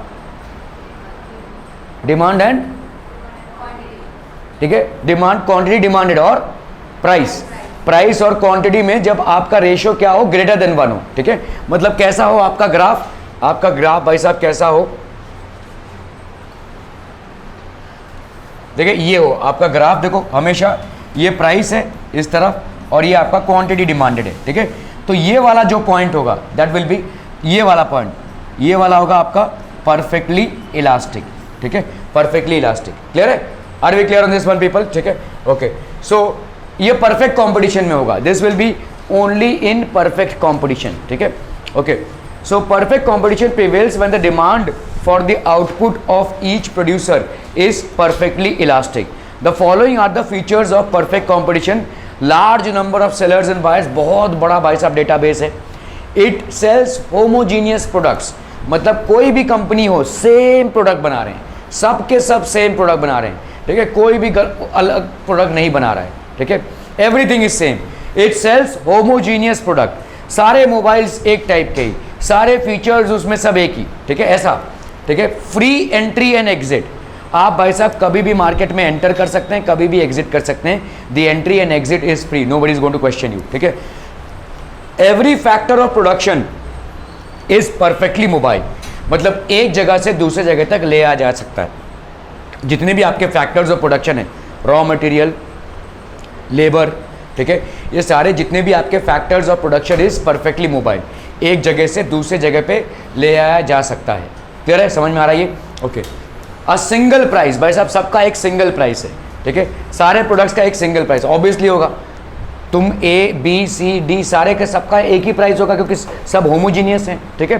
डिमांड एंड, ठीक है, डिमांड क्वांटिटी डिमांडेड और प्राइस, प्राइस और क्वांटिटी में जब आपका रेशियो क्या हो, ग्रेटर देन 1 हो, ठीक है। मतलब कैसा हो आपका ग्राफ, आपका ग्राफ भाई साहब कैसा हो, देखिए ये हो आपका ग्राफ, देखो हमेशा ये प्राइस है इस तरफ और ये आपका क्वांटिटी डिमांडेड है, ठीक है। तो ये वाला जो पॉइंट होगा दैट विल बी, ये वाला पॉइंट, ये वाला होगा आपका परफेक्टली इलास्टिक, ठीक है, परफेक्टली इलास्टिक। क्लियर है, are we clear on this one people, ठीक है, ओके। सो ये परफेक्ट कंपटीशन में होगा, this will be only in perfect competition, ठीक है, okay. So perfect competition prevails when the demand for the output of each producer is perfectly elastic. The following are the features of perfect competition. Large number of sellers and buyers, बहुत बड़ा भाई साहब database है। It sells homogeneous products, मतलब कोई भी company हो same product बना रहे हैं, सब के सब सेम प्रोडक्ट बना रहे हैं, ठीक है, कोई भी अलग प्रोडक्ट नहीं बना रहा है, ठीक है, everything is same. It sells homogeneous product, सारे मोबाइल्स एक टाइप के ही, सारे फीचर्स उसमें सब एक ही, ठीक है, ऐसा, ठीक है। फ्री एंट्री एंड एग्जिट, आप भाई साहब कभी भी मार्केट में एंटर कर सकते हैं, कभी भी एग्जिट कर सकते हैं। The entry and exit is free, nobody is going to question you, ठीक है। Every factor of production is perfectly mobile, मतलब एक जगह से दूसरे जगह तक ले आ जा सकता है। जितने भी आपके फैक्टर्स ऑफ प्रोडक्शन है, रॉ मटेरियल, लेबर, ठीक है, ये सारे जितने भी आपके factors of production is perfectly mobile, एक जगह से दूसरे जगह पे ले आया जा सकता है। क्लियर है, समझ में आ रहा है ये, ओके। अ सिंगल प्राइस, भाई साहब सबका एक सिंगल प्राइस है, ठीक है, सारे प्रोडक्ट्स का एक सिंगल प्राइस ऑब्वियसली होगा। तुम ए बी सी डी सारे के सबका एक ही प्राइस होगा क्योंकि सब होमोजीनियस हैं, ठीक है।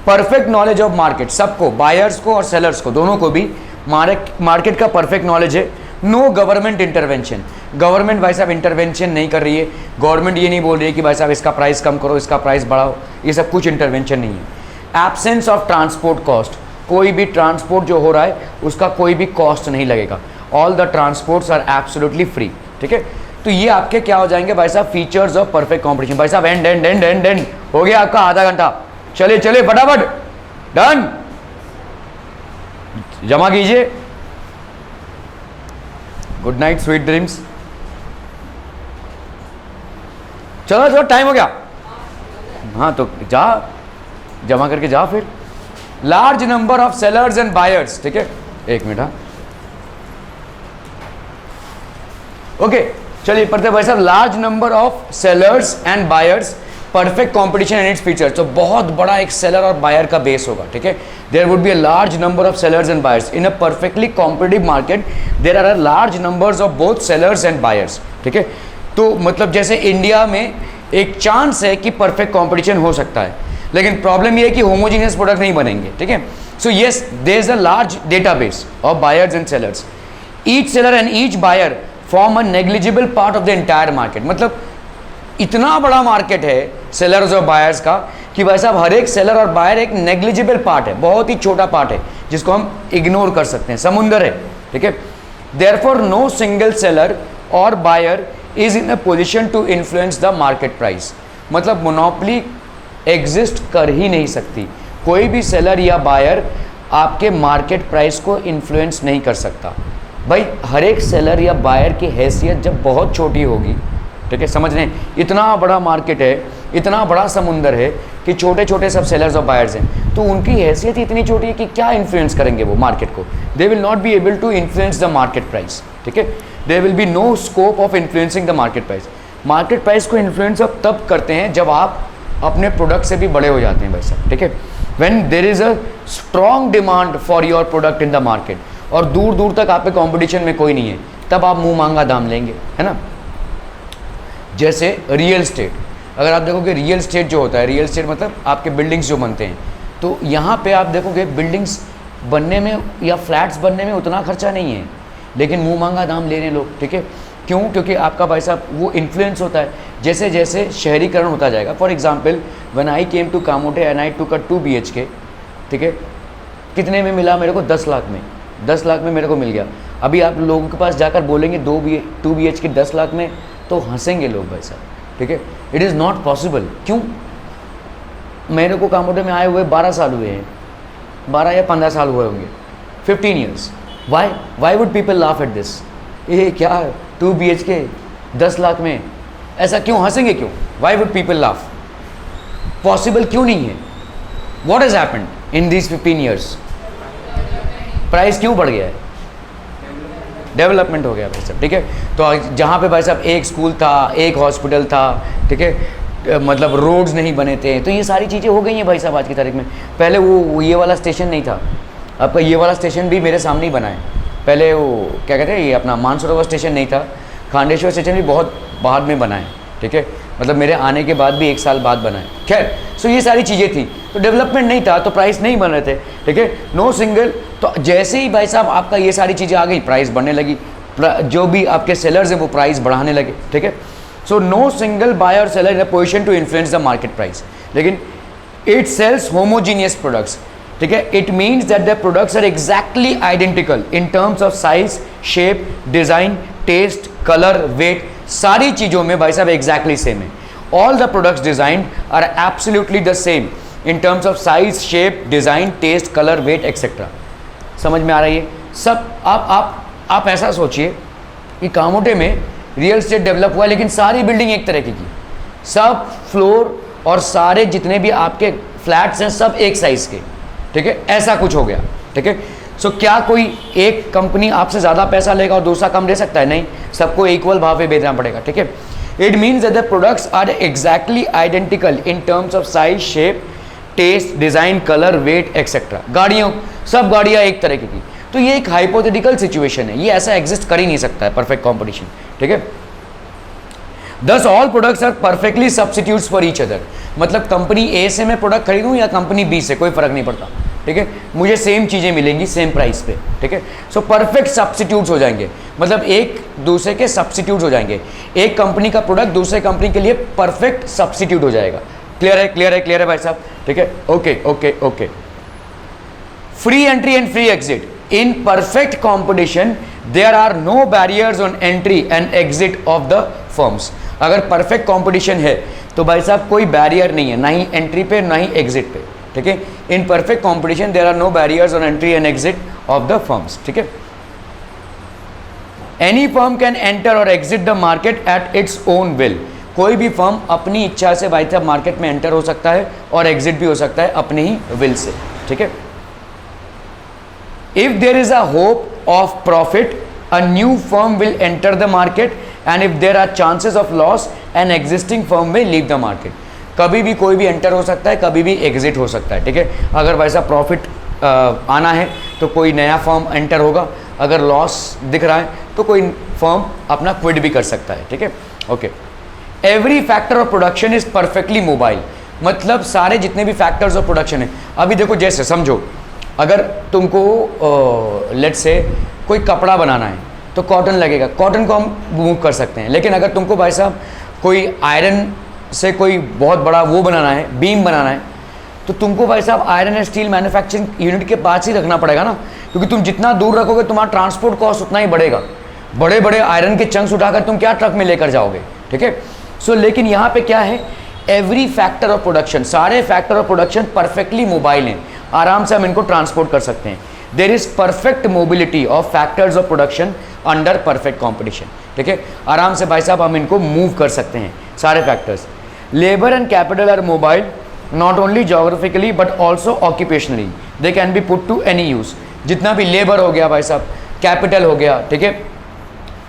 परफेक्ट नॉलेज ऑफ मार्केट, सबको, बायर्स को और सेलर्स को, दोनों को भी मार्केट का परफेक्ट नॉलेज है। नो गवर्नमेंट इंटरवेंशन, गवर्नमेंट भाई साहब इंटरवेंशन नहीं कर रही है, गवर्नमेंट ये नहीं बोल रही है कि भाई साहब इसका प्राइस कम करो, इसका प्राइस बढ़ाओ, ये सब कुछ इंटरवेंशन नहीं है। एब्सेंस ऑफ ट्रांसपोर्ट कॉस्ट, कोई भी ट्रांसपोर्ट जो हो रहा है उसका कोई भी कॉस्ट नहीं लगेगा, all the transports are absolutely free, ठीक है। तो ये आपके क्या हो जाएंगे भाई साहब, फीचर्स ऑफ परफेक्ट कॉम्पिटिशन। भाई साहब and and and and and हो गया आपका आधा घंटा, चले चले फटाफट, डन, जमा कीजिए। Good night, sweet dreams. चलो चलो टाइम हो गया, हाँ तो जा, जमा करके जा फिर। Large number of sellers and buyers, ठीक है, एक मिनट, हाँ ओके, चलिए पढ़ते भाई साहब। Large number of sellers and buyers, perfect competition and its feature. तो बहुत बड़ा एक सेलर और बायर का बेस होगा, ठीक है। There would be a large number of sellers and buyers in a perfectly competitive market, there are a large numbers of both sellers and buyers, ठीक है। तो मतलब जैसे इंडिया में एक चांस है कि परफेक्ट कॉम्पिटिशन हो सकता है, लेकिन प्रॉब्लम ये है कि होमोजीनियस प्रोडक्ट नहीं बनेंगे, ठीक है। So yes, there is a large database of buyers and sellers, each seller and each buyer form a negligible part of the entire market. मतलब इतना बड़ा मार्केट है सेलर्स और बायर्स का कि भाई साहब हर एक सेलर और बायर एक नेग्लिजिबल पार्ट है, बहुत ही छोटा पार्ट है जिसको हम इग्नोर कर सकते हैं, समुंदर है, ठीक है। देयरफॉर नो सिंगल सेलर और buyer is in a position to influence the market price. मतलब मोनोपोली एग्जिस्ट कर ही नहीं सकती, कोई भी सेलर या बायर आपके मार्केट प्राइस को इन्फ्लुएंस नहीं कर सकता। भाई हर एक सेलर या बायर की हैसियत जब बहुत छोटी होगी, ठीक है, समझ रहे हैं, इतना बड़ा मार्केट है, इतना बड़ा समुंदर है कि छोटे छोटे सब सेलर्स और बायर्स हैं, तो उनकी हैसियत इतनी छोटी है कि क्या इन्फ्लुएंस करेंगे वो मार्केट को। They will not be able to influence the market price, ठीक है। There will be no scope of influencing the market price. Market price को इन्फ्लुएंस आप तब करते हैं जब आप अपने प्रोडक्ट से भी बड़े हो जाते हैं भाई साहब, ठीक है। When there is a strong demand for your product in the market, और दूर दूर तक आप पे कॉम्पिटिशन में कोई नहीं है, तब आप मुंह मांगा दाम लेंगे, है ना। जैसे रियल स्टेट, अगर आप देखोगे रियल स्टेट जो होता है, रियल स्टेट मतलब आपके बिल्डिंग्स जो बनते हैं, तो यहाँ पे आप देखोगे बिल्डिंग्स बनने में या फ्लैट्स बनने में उतना खर्चा नहीं है, लेकिन मुंह मांगा दाम ले रहे हैं लोग, ठीक है। क्यों? क्योंकि आपका भाई साहब वो इन्फ्लुएंस होता है जैसे जैसे शहरीकरण होता जाएगा। For example when I came to Kamothe and I took a 2 BHK, ठीक है, कितने में मिला मेरे को? 10 लाख में। 10 लाख में मेरे को मिल गया। अभी आप लोगों के पास जाकर बोलेंगे 2 BHK 10 लाख में, तो हंसेंगे लोग भाई साहब, ठीक है। It is not possible. क्यों? मेरे को कामोटे में आए हुए 12 साल हुए हैं, 12 या 15 साल हुए होंगे, 15 years. Why would people laugh at this? ये क्या 2 BHK 10 लाख में, ऐसा क्यों हंसेंगे? क्यों? Why would people laugh? Possible क्यों नहीं है? What has happened in this 15 years? Price क्यों बढ़ गया है? डेवलपमेंट हो गया भाई साहब, ठीक है। तो जहाँ पे भाई साहब एक स्कूल था, एक हॉस्पिटल था, ठीक है, मतलब रोड्स नहीं बने थे, तो ये सारी चीज़ें हो गई हैं भाई साहब आज की तारीख में। पहले वो ये वाला स्टेशन नहीं था, आपका ये वाला स्टेशन भी मेरे सामने ही बना है। पहले वो क्या कहते हैं, ये अपना मानसरोवर स्टेशन नहीं था, खांडेश्वर स्टेशन भी बहुत बाद में बना है, ठीक है, मतलब मेरे आने के बाद भी 1 साल बाद बना है। खैर, सो ये सारी चीज़ें थी, तो डेवलपमेंट नहीं था, तो प्राइस नहीं बन रहे थे, ठीक है, नो सिंगल। तो जैसे ही भाई साहब आपका ये सारी चीज़ें आ गई, प्राइस बढ़ने लगी, जो भी आपके सेलर्स हैं वो प्राइस बढ़ाने लगे, ठीक है। So no single buyer seller in a position to influence the market price, लेकिन इट सेल्स होमोजीनियस प्रोडक्ट्स, ठीक है। It means that the products are exactly identical in terms of size, shape, design, taste, colour, weight, सारी चीज़ों में भाई साहब exactly same है। All the products designed are absolutely the same in terms of size, shape, design, taste, colour, weight etcetera. समझ में आ रही है सब? आप ऐसा सोचिए कि कामोटे में रियल एस्टेट डेवलप हुआ है, लेकिन सारी बिल्डिंग एक तरह की, सब फ्लोर और सारे जितने भी आपके फ्लैट्स हैं सब एक साइज़ के, ठीक है, ऐसा कुछ हो गया, ठीक है। सो क्या कोई एक कंपनी आपसे ज़्यादा पैसा लेगा और दूसरा कम दे सकता है? नहीं, सबको इक्वल भाव पे बेचना पड़ेगा, ठीक है। It means that the products are exactly identical in terms of size, shape, taste, design, colour, weight etcetera. सब गाड़ियाँ एक तरह की। तो ये एक हाइपोथेटिकल सिचुएशन है, ये ऐसा एग्जिस्ट कर ही नहीं सकता है, परफेक्ट कॉम्पिटिशन, ठीक है। Thus all products are perfectly substitutes for each other। मतलब कंपनी ए से मैं प्रोडक्ट खरीदूं या कंपनी बी से, कोई फर्क नहीं पड़ता, ठीक है, मुझे सेम चीज़ें मिलेंगी सेम प्राइस पे, ठीक है। सो परफेक्ट सब्स्टिट्यूट्स हो जाएंगे, मतलब एक दूसरे के सब्स्टिट्यूट्स हो जाएंगे। एक कंपनी का प्रोडक्ट दूसरे कंपनी के लिए परफेक्ट सब्स्टिट्यूट हो जाएगा। क्लियर है? क्लियर है? क्लियर है भाई साहब, ठीक है। Okay okay okay. Free entry and free exit in perfect competition, there are no barriers on entry and exit of the firms. अगर परफेक्ट कंपटीशन है तो भाई साहब कोई बैरियर नहीं है, ना ही एंट्री पे ना ही एग्जिट पे, ठीक है। In perfect competition there are no barriers on entry and exit of the firms, ठीक है। Any firm can enter or exit the market at its own will. कोई भी फर्म अपनी इच्छा से भाई साहब मार्केट में एंटर हो सकता है और एग्जिट भी हो सकता है अपने ही विल से, ठीक है। If there is a hope of profit, a new firm will enter the market, and if there are chances of loss, an existing firm may leave the market। कभी भी कोई भी एंटर हो सकता है, कभी भी एग्जिट हो सकता है, ठीक है। अगर वैसा प्रॉफिट आना है तो कोई नया फर्म एंटर होगा, अगर लॉस दिख रहा है तो कोई फर्म अपना क्विट भी कर सकता है, ठीक है। Okay. Every factor of production is perfectly mobile, मतलब सारे जितने भी फैक्टर्स ऑफ प्रोडक्शन है। अभी देखो, जैसे समझो अगर तुमको लेट्स से कोई कपड़ा बनाना है तो कॉटन लगेगा, कॉटन को हम मूव कर सकते हैं। लेकिन अगर तुमको भाई साहब कोई आयरन से कोई बहुत बड़ा वो बनाना है, बीम बनाना है, तो तुमको भाई साहब iron and steel manufacturing unit के पास ही रखना पड़ेगा ना, क्योंकि तुम जितना दूर रखोगे तुम्हारा ट्रांसपोर्ट कॉस्ट उतना ही बढ़ेगा। बड़े बड़े आयरन के चंक्स उठाकर तुम क्या ट्रक में लेकर जाओगे, ठीक है। सो लेकिन यहाँ पे क्या है, एवरी फैक्टर ऑफ प्रोडक्शन, सारे factor of production perfectly mobile हैं, आराम से हम इनको ट्रांसपोर्ट कर सकते हैं। There is perfect mobility of factors of production under perfect competition, ठीक है। आराम से भाई साहब हम इनको मूव कर सकते हैं सारे factors. Labour and capital are mobile not only geographically but also occupationally, they can be put to any use. जितना भी लेबर हो गया भाई साहब, कैपिटल हो गया, ठीक है,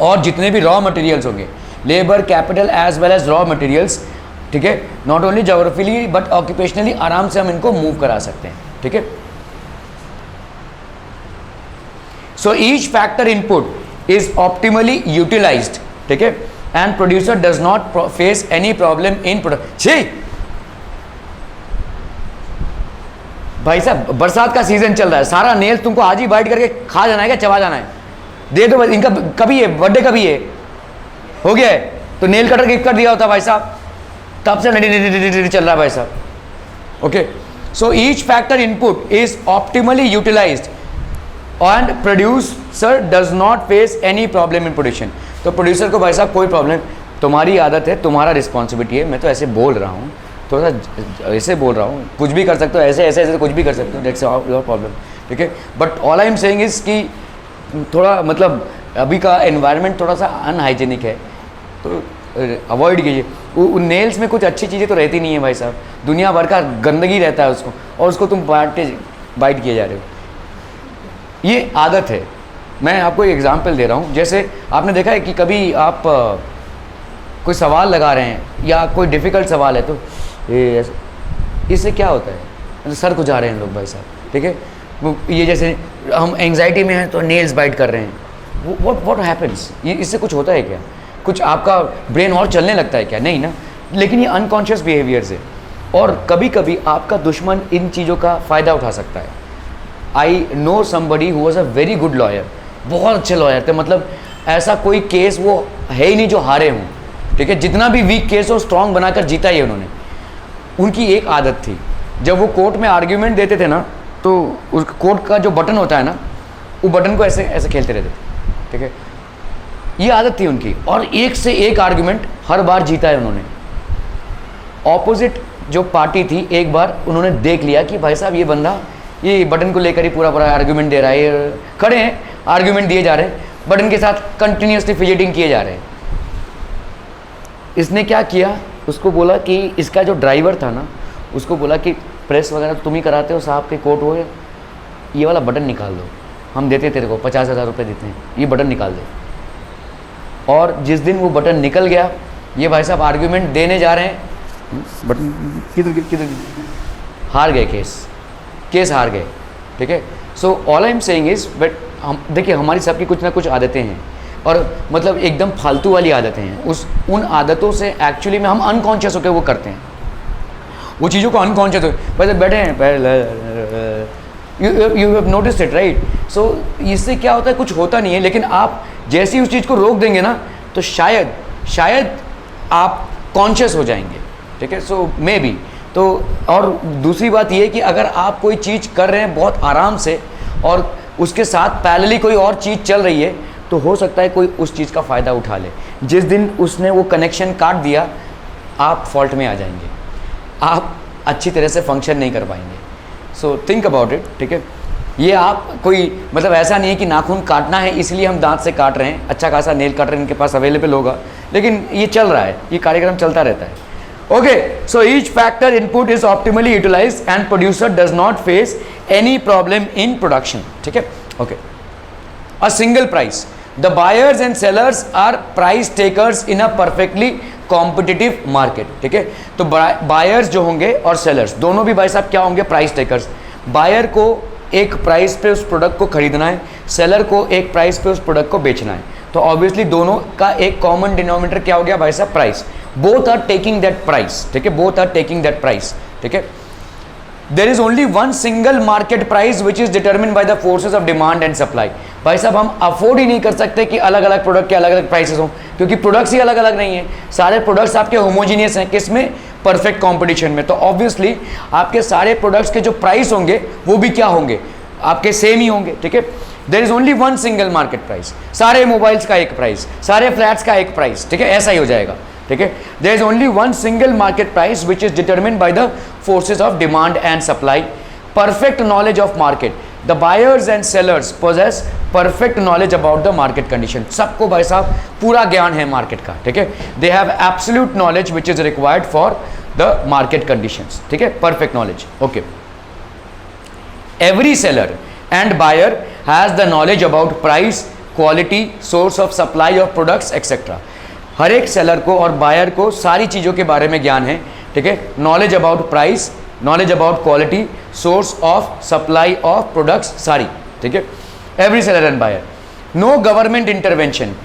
और जितने भी रॉ मटेरियल्स होंगे, labour, capital as well as raw materials, ठीक है, not only geographically but occupationally, आराम से हम इनको मूव करा सकते हैं, ठीक है। सो each factor input is optimally utilized, ठीक है, and producer does not face any problem in production। भाई साहब बरसात का सीजन चल रहा है, सारा नेल तुमको आज ही बाइट करके खा जाना है क्या चबा जाना है? दे दो, इनका कभी है बर्थडे, कभी है हो गया है तो नेल कटर गिफ्ट कर दिया होता भाई साहब, तब से चल रहा है भाई साहब। Okay, so each factor input is optimally utilised and producer does not face any problem in production. तो प्रोड्यूसर को भाई साहब कोई प्रॉब्लम, तुम्हारी आदत है, तुम्हारा रिस्पॉन्सिबिलिटी है, मैं तो ऐसे बोल रहा हूँ, थोड़ा सा ऐसे बोल रहा हूँ, कुछ भी कर सकते हो, ऐसे ऐसे ऐसे कुछ भी कर सकते हो, दैट्स योर प्रॉब्लम, ठीक है। But all I am saying is कि थोड़ा मतलब अभी का एनवायरनमेंट थोड़ा सा अनहाइजीनिक है, तो अवॉइड कीजिए। वो नेल्स में कुछ अच्छी चीज़ें तो रहती नहीं है भाई साहब, दुनिया भर का गंदगी रहता है उसको, और उसको तुम बाइट किए जा रहे हो, ये आदत है। मैं आपको एक एग्जांपल दे रहा हूँ, जैसे आपने देखा है कि कभी आप कोई सवाल लगा रहे हैं या कोई डिफ़िकल्ट सवाल है, तो इससे क्या होता है, मतलब सर खुजा रहे हैं लोग भाई साहब, ठीक है। वो ये जैसे हम एंग्जाइटी में हैं तो नेल्स बाइट कर रहे हैं, व्हाट हैपेंस, ये इससे कुछ होता है क्या, कुछ आपका ब्रेन और चलने लगता है क्या, नहीं ना। लेकिन ये अनकॉन्शियस बिहेवियर्स है, और कभी कभी आपका दुश्मन इन चीज़ों का फ़ायदा उठा सकता है। I know somebody who was a very good lawyer, बहुत अच्छे लॉयर थे, मतलब ऐसा कोई केस वो है ही नहीं जो हारे हों, ठीक है। जितना भी वीक केस हो स्ट्रॉन्ग बनाकर जीता ही उन्होंने। उनकी एक आदत थी, जब वो कोर्ट में आर्ग्यूमेंट देते थे ना, तो उस कोर्ट का जो बटन होता है ना, वो बटन को ऐसे ऐसे खेलते रहते थे, ठीक है। ये आदत थी उनकी, और एक से एक आर्ग्यूमेंट हर बार जीता है उन्होंने। ऑपोजिट जो पार्टी थी, एक बार उन्होंने देख लिया कि भाई साहब ये बंदा ये बटन को लेकर ही पूरा आर्ग्यूमेंट दे रहा है, ये खड़े हैं आर्ग्यूमेंट दिए जा रहे हैं, बटन के साथ कंटिन्यूसली फिजिटिंग किए जा रहे हैं। इसने क्या किया, उसको बोला कि इसका जो ड्राइवर था ना, उसको बोला कि प्रेस वगैरह तुम ही कराते हो साहब के कोर्ट हो, ये वाला बटन निकाल दो, हम देते तेरे को 50,000 रुपये देते हैं, ये बटन निकाल दे। और जिस दिन वो बटन निकल गया, ये भाई साहब आर्ग्यूमेंट देने जा रहे हैं, बटन किधर हार गए, केस हार गए, ठीक है। So all I am saying is, but हम देखिए हमारी सबकी कुछ ना कुछ आदतें हैं, और मतलब एकदम फालतू वाली आदतें हैं। उन आदतों से एक्चुअली में हम अनकॉन्शियस होकर वो करते हैं, वो चीज़ों को अनकॉन्शियस हो पहले बैठे हैं, you have noticed it right. So इससे क्या होता है, कुछ होता नहीं है, लेकिन आप जैसे ही उस चीज़ को रोक देंगे ना, तो शायद आप कॉन्शियस हो जाएंगे, ठीक है। सो मे बी तो, और दूसरी बात ये है कि अगर आप कोई चीज़ कर रहे हैं बहुत आराम से, और उसके साथ पैरेलली कोई और चीज़ चल रही है, तो हो सकता है कोई उस चीज़ का फ़ायदा उठा ले। जिस दिन उसने वो कनेक्शन काट दिया, आप फॉल्ट में आ जाएंगे, आप अच्छी तरह से फंक्शन नहीं कर पाएंगे। सो थिंक अबाउट इट, ठीक है। ये आप कोई मतलब ऐसा नहीं है कि नाखून काटना है इसलिए हम दांत से काट रहे हैं, अच्छा खासा नेल कटर इनके पास अवेलेबल होगा, लेकिन ये चल रहा है, ये कार्यक्रम चलता रहता है। Okay, so each factor input is optimally utilized and producer does not face any problem in production. ठीक है, okay. A single price. The buyers and sellers are price takers in a perfectly competitive market. ठीक है, तो buyers जो होंगे और sellers दोनों भी भाई साहब क्या होंगे, price takers. Buyer को एक प्राइस पे उस प्रोडक्ट को खरीदना है, सेलर को एक प्राइस पे उस प्रोडक्ट को बेचना है, तो ऑब्वियसली दोनों का एक कॉमन डिनोमिनेटर क्या हो गया भाई साहब, price. Both are taking that price, ठीक है, both are taking that price, ठीक है। There is only one single market price which is determined by the forces of demand and supply. भाई साहब हम अफोर्ड ही नहीं कर सकते कि अलग अलग प्रोडक्ट के अलग अलग प्राइसेस हों, क्योंकि प्रोडक्ट्स ही अलग अलग नहीं है, सारे प्रोडक्ट्स आपके होमोजीनियस हैं, किसमें, परफेक्ट कंपटीशन में। तो ऑब्वियसली आपके सारे प्रोडक्ट्स के जो प्राइस होंगे वो भी क्या होंगे, आपके सेम ही होंगे, ठीक है। There is only one single market price, सारे मोबाइल्स का एक प्राइस, सारे फ्लैट्स का एक प्राइस, ठीक है, ऐसा ही हो जाएगा, ठीक है। There is only one single market price which is determined by the forces of demand and supply. Perfect knowledge of market, the buyers and sellers possess perfect knowledge about the market condition. सबको भाई साहब पूरा ज्ञान है market का, ठीक है। They have absolute knowledge which is required for the market conditions, ठीक है, perfect knowledge, okay. Every seller and buyer has the knowledge about price, quality, source of supply of products, etc. हर एक seller को और buyer को सारी चीज़ों के बारे में ज्ञान है, ठीक है। Knowledge about price, knowledge about quality, source of supply of products, सारी, ठीक है। Every seller and buyer. No government intervention.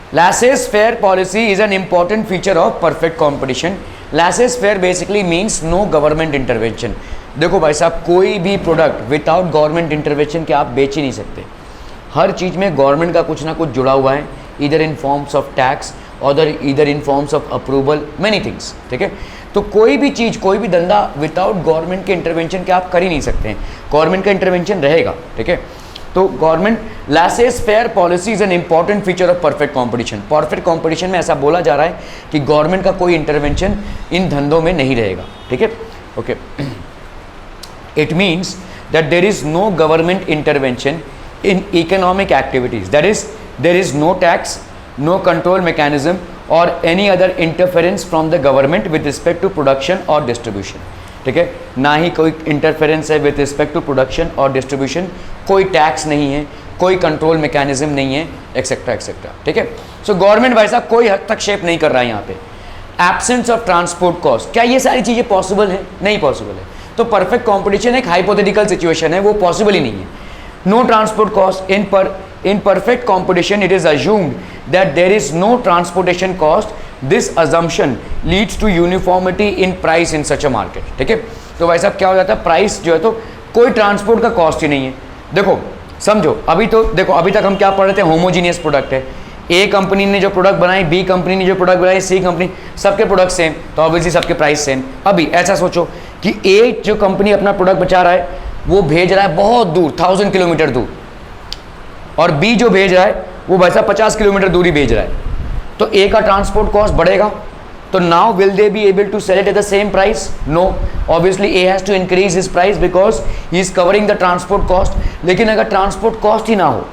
Laissez faire policy is an important feature of perfect competition. Laissez faire basically means no government intervention. देखो भाई साहब कोई भी product without government intervention के आप बेच ही नहीं सकते। हर चीज़ में गवर्नमेंट का कुछ ना कुछ जुड़ा हुआ है, इधर इन फॉर्म्स ऑफ टैक्स, इधर in forms of approval, many things, ठीक है। तो कोई भी चीज़, कोई भी धंधा विदाउट गवर्नमेंट के इंटरवेंशन के आप कर ही नहीं सकते हैं, गवर्नमेंट का इंटरवेंशन रहेगा, ठीक है। तो government losses fair policy is an important feature of perfect competition. Perfect competition में ऐसा बोला जा रहा है कि गवर्नमेंट का कोई इंटरवेंशन इन धंधों में नहीं रहेगा, ठीक है, okay. It means that there is no government intervention in economic activities, that is there is no tax, no control mechanism or any other interference from the government with respect to production or distribution, ठीक है, ना ही कोई interference है with respect to production और distribution, कोई tax नहीं है, कोई कंट्रोल मैकेनिज्म नहीं है, एक्सेट्रा एक्सेट्रा, ठीक है। सो गवर्नमेंट भाई साहब कोई हस्तक्षेप नहीं कर रहा है यहाँ पे। एब्सेंस ऑफ ट्रांसपोर्ट कॉस्ट, क्या ये सारी चीज़ें पॉसिबल है? नहीं पॉसिबल है। तो परफेक्ट कॉम्पिटिशन एक हाइपोथेटिकल सिचुएशन है, वो पॉसिबल ही नहीं है। No transport cost in perfect competition, it is assumed that there is no transportation cost. This assumption leads to uniformity in price in such a market, ठीक है। तो भाई साहब क्या हो जाता है, प्राइस जो है तो कोई ट्रांसपोर्ट का कॉस्ट ही नहीं है। देखो समझो, अभी तो देखो अभी तक हम क्या पढ़ रहे थे, होमोजीनियस प्रोडक्ट है। ए कंपनी ने जो प्रोडक्ट बनाई, बी कंपनी ने जो प्रोडक्ट बनाई, सी कंपनी, सबके प्रोडक्ट सेम, तो ऑब्वियसली सबके प्राइस सेम। अभी ऐसा सोचो कि ए जो कंपनी अपना प्रोडक्ट बचा रहा है वो भेज रहा है बहुत दूर, 1000 किलोमीटर दूर, और बी जो भेज रहा है वो वैसा 50 किलोमीटर दूरी भेज रहा है, तो ए का ट्रांसपोर्ट कॉस्ट बढ़ेगा। तो now will they be able to sell it at the same price? No, obviously A has to increase his price because he is covering the transport cost. लेकिन अगर ट्रांसपोर्ट कॉस्ट ही ना हो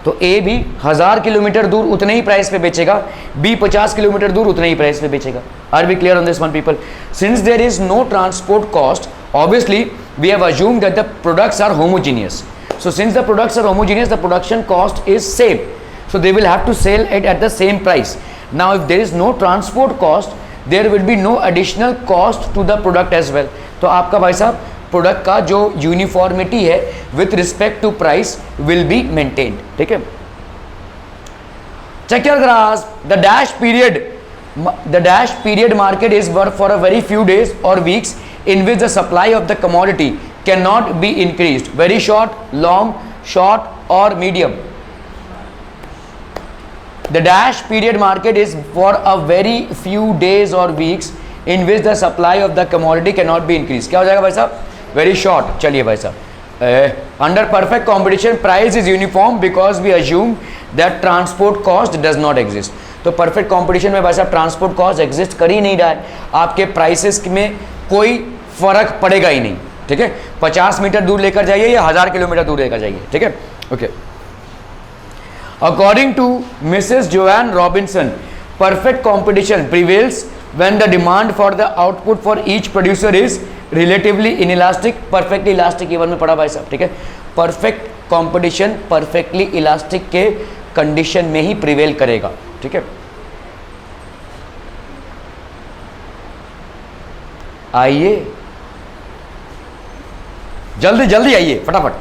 तो ए भी 1000 kilometre दूर उतने ही प्राइस पे बेचेगा, बी 50 किलोमीटर दूर उतने ही प्राइस पे बेचेगा। Are we clear on this one people? Since there is no transport cost, obviously we have assumed that the products are homogeneous. So since the products are homogeneous, the production cost is same, so they will have to sell it at the same price. Now if there is no transport cost, there will be no additional cost to the product as well. तो आपका भाई साहब product का जो uniformity है with respect to price will be maintained, ठीक है। check your graph. The dash period market is for a very few days or weeks in which the supply of the commodity cannot be increased. Very short, long, short or medium. The dash period market is for a very few days or weeks in which the supply of the commodity cannot be increased. क्या हो जाएगा भाई साहब? Very short. चलिए भाई साहब, under perfect competition price is uniform because we assume that transport cost does not exist. तो perfect competition में भाई साहब ट्रांसपोर्ट कॉस्ट एग्जिस्ट कर ही नहीं रहा है, आपके प्राइसेस में कोई फर्क पड़ेगा ही नहीं, ठीक है। 50 मीटर दूर लेकर जाइए या 1000 किलोमीटर दूर लेकर जाइए, ठीक है, okay. According to Mrs Joan Robinson, perfect competition prevails when the demand for the output for each producer is relatively inelastic. Perfectly elastic ये वन में पढ़ा भाई साहब, ठीक है। परफेक्ट कंपटीशन परफेक्टली इलास्टिक के कंडीशन में ही प्रिवेल करेगा, ठीक है। आइए जल्दी जल्दी आइए फटाफट।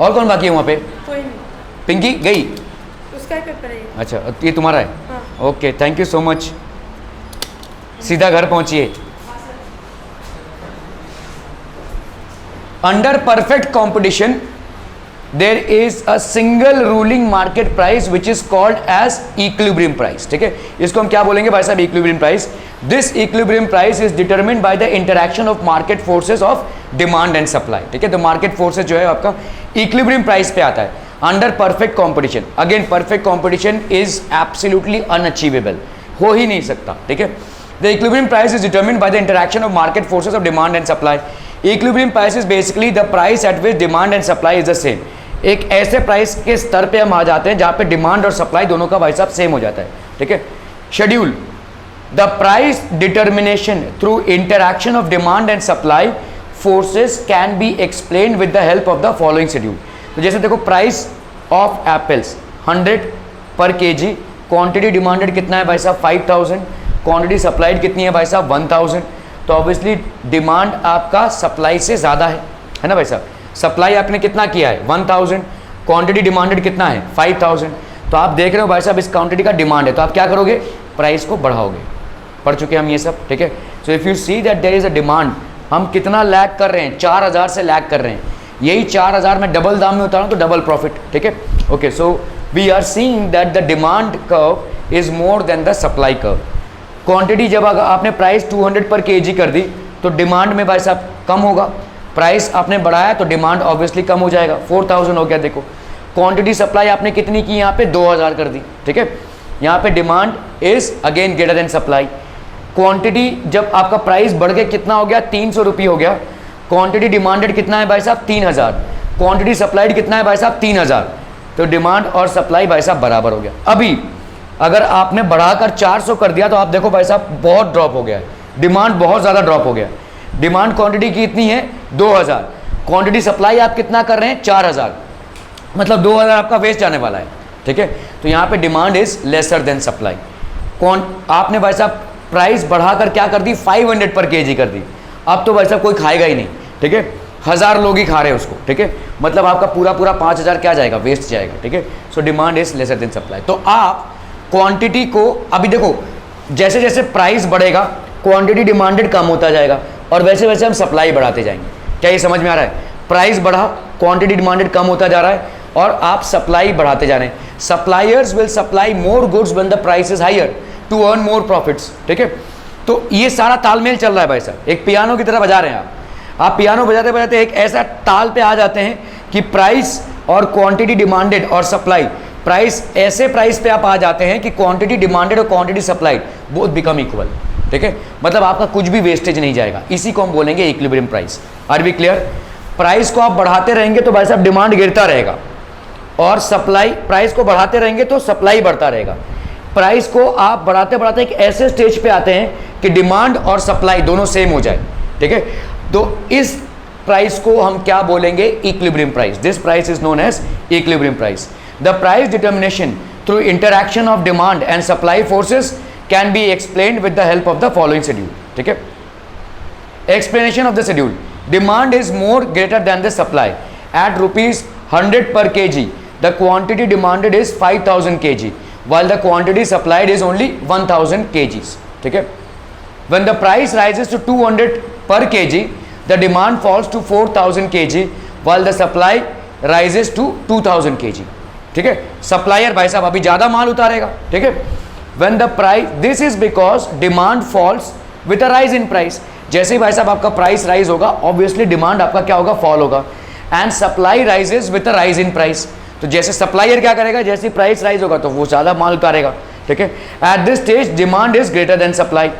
और कौन बाकी है वहां पे? कोई नहीं। पिंकी गई? उसका ही पेपर है। अच्छा ये तुम्हारा है? हाँ। Okay thank you so much. सीधा घर पहुंचिए। Under perfect competition there is a single ruling market price which is called as equilibrium price, ठीक है। इसको हम क्या बोलेंगे भाई साहब? equilibrium price. This equilibrium price is determined by the interaction of market forces of demand and supply, ठीक है। तो market forces जो है आपका equilibrium price पे आता है under perfect competition. Again perfect competition is absolutely unachievable, हो ही नहीं सकता, ठीक है। The equilibrium price is determined by the interaction of market forces of demand and supply. Equilibrium price is basically the price at which demand and supply is the same. एक ऐसे price के स्तर पे हम आ जाते हैं जहाँ पे डिमांड और सप्लाई दोनों का भाई साहब सेम हो जाता है, ठीक है। Schedule the price determination through interaction of demand and supply forces can B explain with the help of the following schedule. तो जैसे देखो प्राइस ऑफ एप्पल्स 100 पर केजी, क्वांटिटी डिमांडेड कितना है भाई साहब? 5000, क्वांटिटी सप्लाइड कितनी है भाई साहब? 1000। तो ऑब्वियसली डिमांड आपका सप्लाई से ज़्यादा है ना भाई साहब। सप्लाई आपने कितना किया है? 1000, क्वांटिटी डिमांडेड कितना है? 5000। तो आप देख रहे हो भाई साहब इस क्वांटिटी का डिमांड है, तो आप क्या करोगे? प्राइस को बढ़ाओगे। पढ़ चुके हम ये सब, ठीक है। So if you see that there is a demand, हम कितना लैग कर रहे हैं? 4000 से लैग कर रहे हैं। यही 4000 में डबल दाम में उतारूँ तो डबल प्रॉफिट, ठीक है, okay. So we are seeing that the demand curve is more than the supply curve. Quantity जब आपने प्राइस 200 पर केजी कर दी तो डिमांड में भाई साहब कम होगा, प्राइस आपने बढ़ाया तो डिमांड ऑब्वियसली कम हो जाएगा, 4000 हो गया। देखो क्वांटिटी सप्लाई आपने कितनी की, यहाँ पे 2000 कर दी, ठीक है। यहाँ पे demand is again greater than supply. Quantity जब आपका प्राइस बढ़ के कितना हो गया, 300 रुपये हो गया। क्वांटिटी डिमांडेड कितना है भाई साहब, 3000। क्वांटिटी सप्लाइड कितना है भाई साहब, 3000। तो डिमांड और सप्लाई भाई साहब बराबर हो गया। अभी अगर आपने बढ़ाकर 400 कर दिया तो आप देखो भाई साहब बहुत ड्रॉप हो गया है, डिमांड बहुत ज़्यादा ड्रॉप हो गया। डिमांड क्वांटिटी की इतनी है 2000, क्वांटिटी सप्लाई आप कितना कर रहे हैं 4000, मतलब 2000 आपका वेस्ट जाने वाला है, ठीक है। तो यहाँ पे demand is lesser than supply. आपने भाई साहब प्राइस बढ़ाकर क्या कर दी, 500 पर केजी कर दी। अब तो भाई साहब कोई खाएगा ही नहीं, ठीक है, 1000 लोग ही खा रहे हैं उसको, ठीक है। मतलब आपका पूरा 5000 क्या जाएगा, वेस्ट जाएगा, ठीक है। So demand is lesser than supply. तो आप क्वांटिटी को अभी देखो, जैसे जैसे प्राइस बढ़ेगा क्वांटिटी डिमांडेड कम होता जाएगा और वैसे वैसे हम सप्लाई बढ़ाते जाएंगे। क्या ये समझ में आ रहा है? प्राइस बढ़ा, क्वांटिटी डिमांडेड कम होता जा रहा है और आप सप्लाई बढ़ाते जा रहे हैं। Suppliers will supply more goods when the price is higher to earn more profits, ठीक है। तो ये सारा तालमेल चल रहा है भाई साहब, एक पियानो की तरह बजा रहे हैं आप पियानो बजाते बजाते एक ऐसा ताल पे आ जाते हैं कि प्राइस और क्वांटिटी डिमांडेड और सप्लाई, प्राइस ऐसे प्राइस पे आप आ जाते हैं कि क्वांटिटी डिमांडेड और quantity supplied both become equal, ठीक है। मतलब आपका कुछ भी वेस्टेज नहीं जाएगा, इसी को हम बोलेंगे equilibrium price. Are we clear? Price को आप बढ़ाते रहेंगे तो भाई साहब डिमांड गिरता रहेगा और सप्लाई, प्राइस को बढ़ाते रहेंगे तो सप्लाई बढ़ता रहेगा। प्राइस को आप बढ़ाते बढ़ाते एक ऐसे स्टेज पे आते हैं कि डिमांड और सप्लाई दोनों सेम हो जाए, ठीक है। तो इस प्राइस को हम क्या बोलेंगे, equilibrium price. This price is known as equilibrium price. The price determination through interaction of demand and supply forces can be explained with the help of the following schedule, ठीक है। Explanation of the schedule: demand is more greater than the supply at ₹100 per kg. The quantity demanded is 5000 kg while the quantity supplied is only 1000 kgs, ठीक है। When the price rises to 200 per kg, the demand falls to 4000 kg while the supply rises to 2000 kg, ठीक है। Supplier भाई साहब अभी ज़्यादा माल उतारेगा, ठीक है। When the price, this is because demand falls with a rise in price. जैसे ही भाई साहब आपका प्राइस राइज होगा ऑब्वियसली डिमांड आपका क्या होगा, फॉल होगा। And supply rises with a rise in price. तो जैसे सप्लायर क्या करेगा, जैसे प्राइस राइज होगा तो वो ज़्यादा माल उतारेगा, ठीक है। At this stage demand is greater than supply.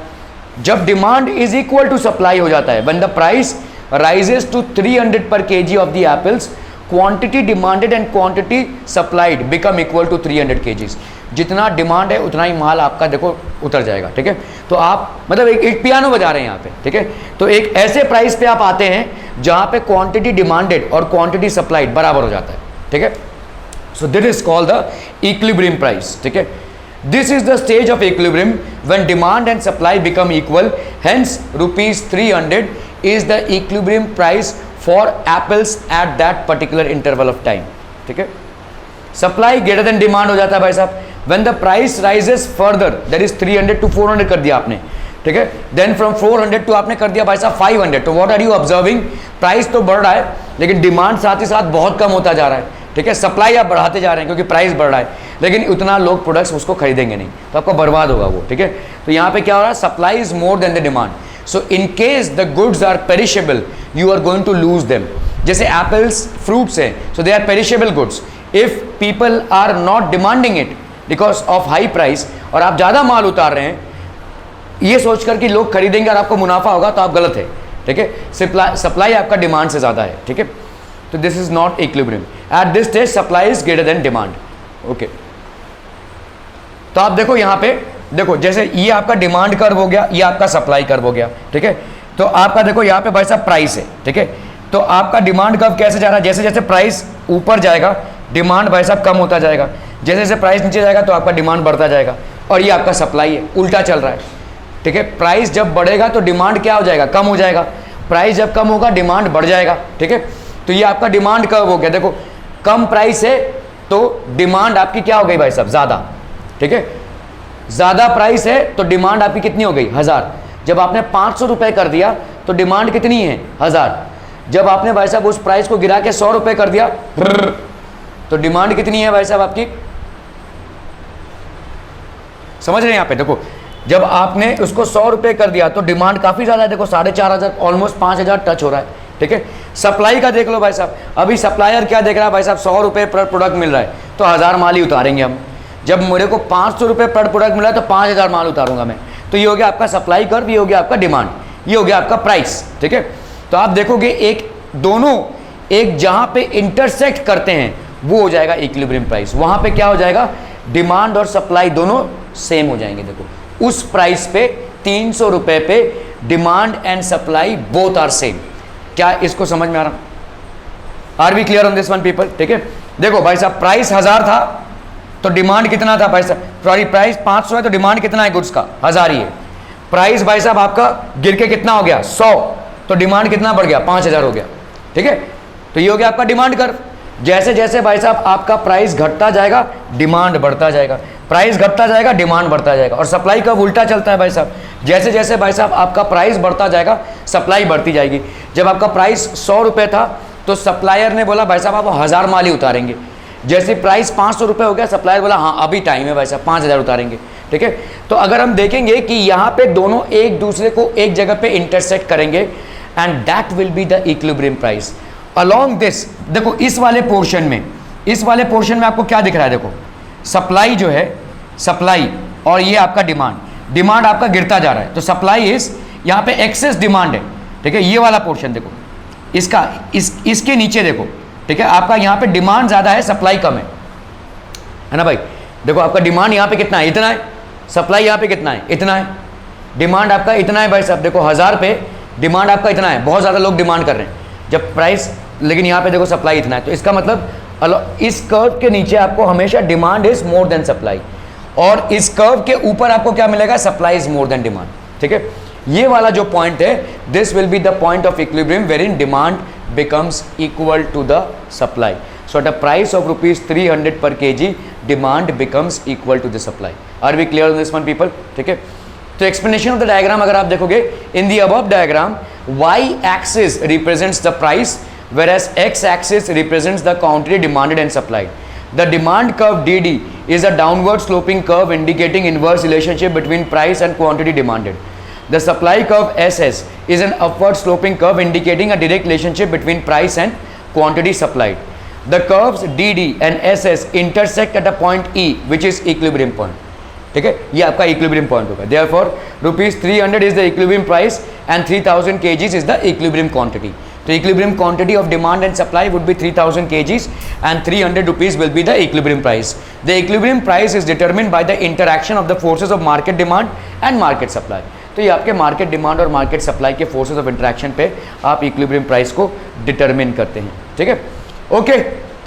जब demand is equal to supply हो जाता है, when the price rises to 300 per kg of the apples, quantity demanded and quantity supplied become equal to 300 kgs। जितना demand है उतना ही माल आपका देखो उतर जाएगा, ठीक है। तो आप मतलब एक पियानो बजा रहे हैं यहाँ पे, ठीक है। तो एक ऐसे प्राइस पे आप आते हैं जहाँ पे क्वांटिटी डिमांडेड और क्वांटिटी सप्लाइड बराबर हो जाता है, ठीक है। So this is called the equilibrium price, ठीक है। This is the stage of equilibrium when demand and supply become equal, hence ₹300 is the equilibrium price for apples at that particular interval of time, ठीक है। Supply greater than demand हो जाता है भाई साहब when the price rises further, that is 300 to 400 कर दिया आपने, ठीक है। देन फ्रॉम 400 टू आपने कर दिया भाई साहब 500। तो what are you observing, price तो बढ़ रहा है लेकिन डिमांड साथ ही साथ बहुत कम होता जा रहा है, ठीक है। सप्लाई आप बढ़ाते जा रहे हैं क्योंकि प्राइस बढ़ रहा है लेकिन उतना लोग प्रोडक्ट्स उसको खरीदेंगे नहीं, तो आपका बर्बाद होगा वो, ठीक है। तो यहाँ पे क्या हो रहा है, supply is more than the demand. So in case the goods are perishable you are going to lose them. जैसे एप्पल्स फ्रूट्स हैं, so they are perishable goods. If people are not demanding it because of high price और आप ज़्यादा माल उतार रहे हैं ये सोचकर कि लोग खरीदेंगे और आपको मुनाफा होगा, तो आप गलत है, ठीक है। सप्लाई आपका डिमांड से ज़्यादा है, ठीक है। तो this is not equilibrium. Eight this stage supply is greater then demand, okay. तो आप देखो यहाँ पे, देखो जैसे ये आपका डिमांड कर्व हो गया, ये आपका सप्लाई कर्व हो गया, ठीक है। तो आपका देखो यहाँ पे भाई साहब प्राइस है, ठीक है। तो आपका डिमांड कर्व कैसे जा रहा है, जैसे जैसे प्राइस ऊपर जाएगा डिमांड भाई साहब कम होता जाएगा, जैसे जैसे प्राइस नीचे जाएगा तो आपका डिमांड बढ़ता जाएगा। और ये आपका सप्लाई है, उल्टा चल रहा है, ठीक है। प्राइस जब बढ़ेगा तो डिमांड क्या हो जाएगा, कम हो जाएगा। प्राइस जब कम होगा डिमांड बढ़ जाएगा, ठीक है। तो ये आपका डिमांड कर्व हो गया। देखो कम प्राइस है तो डिमांड आपकी क्या हो गई भाई साहब, ज़्यादा, ठीक है। ज़्यादा प्राइस है तो डिमांड आपकी कितनी हो गई, 1000। जब आपने 500 रुपये कर दिया तो डिमांड कितनी है, 1000। जब आपने भाई साहब उस प्राइस को गिरा के 100 रुपये कर दिया तो डिमांड कितनी है भाई साहब आपकी, समझ रहे हैं यहाँ पे। देखो जब आपने उसको 100 रुपये कर दिया तो डिमांड काफ़ी ज़्यादा है, देखो 4500 ऑलमोस्ट 5000 टच हो रहा है, ठीक है। सप्लाई का देख लो भाई साहब, अभी सप्लायर क्या देख रहा है भाई साहब, 100 रुपये पर प्रोडक्ट मिल रहा है तो 1000 माल ही उतारेंगे हम। जब मेरे को 500 रुपये पर प्रोडक्ट मिला है तो 5000 माल उतारूंगा मैं। तो ये हो गया आपका सप्लाई कर्व, ये हो गया आपका डिमांड, ये हो गया आपका प्राइस, ठीक है। तो आप देखोगे एक दोनों एक जहां पे इंटरसेक्ट करते हैं वो हो जाएगा इक्विलिब्रियम प्राइस। वहां पे क्या हो जाएगा, डिमांड और सप्लाई दोनों सेम हो जाएंगे। देखो उस प्राइस पे 300 रुपये पे demand and supply both are same. क्या इसको समझ में आ रहा, are we clear on this one people, ठीक है। देखो भाई साहब प्राइस 1000 था तो डिमांड कितना था भाई साहब, सॉरी प्राइस 500 है तो डिमांड कितना है गुड्स का, 1000 ही है। प्राइस भाई साहब आपका गिर के कितना हो गया 100, तो डिमांड कितना बढ़ गया 5000 हो गया, ठीक है। तो ये हो गया आपका डिमांड कर्व। जैसे जैसे भाई साहब आपका प्राइस घटता जाएगा डिमांड बढ़ता जाएगा, प्राइस घटता जाएगा डिमांड बढ़ता जाएगा। और सप्लाई का उल्टा चलता है भाई साहब, जैसे जैसे भाई साहब आपका प्राइस बढ़ता जाएगा सप्लाई बढ़ती जाएगी। जब आपका प्राइस 100 रुपये था तो सप्लायर ने बोला भाई साहब आप 1000 माल ही उतारेंगे। जैसे प्राइस 500 रुपये हो गया सप्लायर बोला हाँ अभी टाइम है भाई साहब 5000 उतारेंगे, ठीक है। तो अगर हम देखेंगे कि यहाँ पे दोनों एक दूसरे को एक जगह पे इंटरसेक्ट करेंगे and that will be the equilibrium price. Along this देखो इस वाले पोर्शन में आपको क्या दिख रहा है, देखो सप्लाई जो है, सप्लाई और ये आपका डिमांड आपका गिरता जा रहा है। तो सप्लाई इज यहाँ पे एक्सेस डिमांड है, ठीक है। ये वाला पोर्शन देखो इसका इसके नीचे देखो, ठीक है, आपका यहाँ पे डिमांड ज़्यादा है सप्लाई कम है ना भाई। देखो आपका डिमांड यहाँ पे कितना है, इतना है, सप्लाई यहाँ पे कितना है, इतना है। डिमांड आपका इतना है भाई साहब, देखो 1000 पे डिमांड आपका इतना है, बहुत ज़्यादा लोग डिमांड कर रहे हैं जब प्राइस, लेकिन यहाँ पे देखो सप्लाई इतना है। तो इसका मतलब इस कर्व के नीचे आपको हमेशा demand is more than supply, और इस कर्व के ऊपर आपको क्या मिलेगा, supply is more than demand, ठीक है। ये वाला जो पॉइंट है this will be the point of equilibrium where in demand becomes equal to the supply. So at a price of rupees 300 per kg demand becomes equal to the supply. Are we clear on this one people? ठीक है। तो explanation of the diagram अगर आप देखोगे in the above diagram y axis represents the price whereas x axis represents the quantity demanded and supplied. The demand curve DD is a downward sloping curve indicating inverse relationship between price and quantity demanded. The supply curve SS is an upward sloping curve indicating a direct relationship between price and quantity supplied. The curves DD and SS intersect at a point E which is equilibrium point. ठीक है, ये आपका equilibrium point होगा. Therefore, rupees 300 is the equilibrium price and 3000 kgs is the equilibrium quantity. So equilibrium quantity of demand and supply would be 3000 kgs and 300 rupees will be the equilibrium price. The equilibrium price is determined by the interaction of the forces of market demand and market supply. तो ये आपके market demand और market supply के forces of interaction पे आप equilibrium price को determine करते हैं, ठीक है। Okay,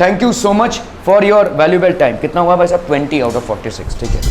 thank you so much for your valuable time. कितना हुआ भाई साहब, 20 आउट ऑफ 46, ठीक है।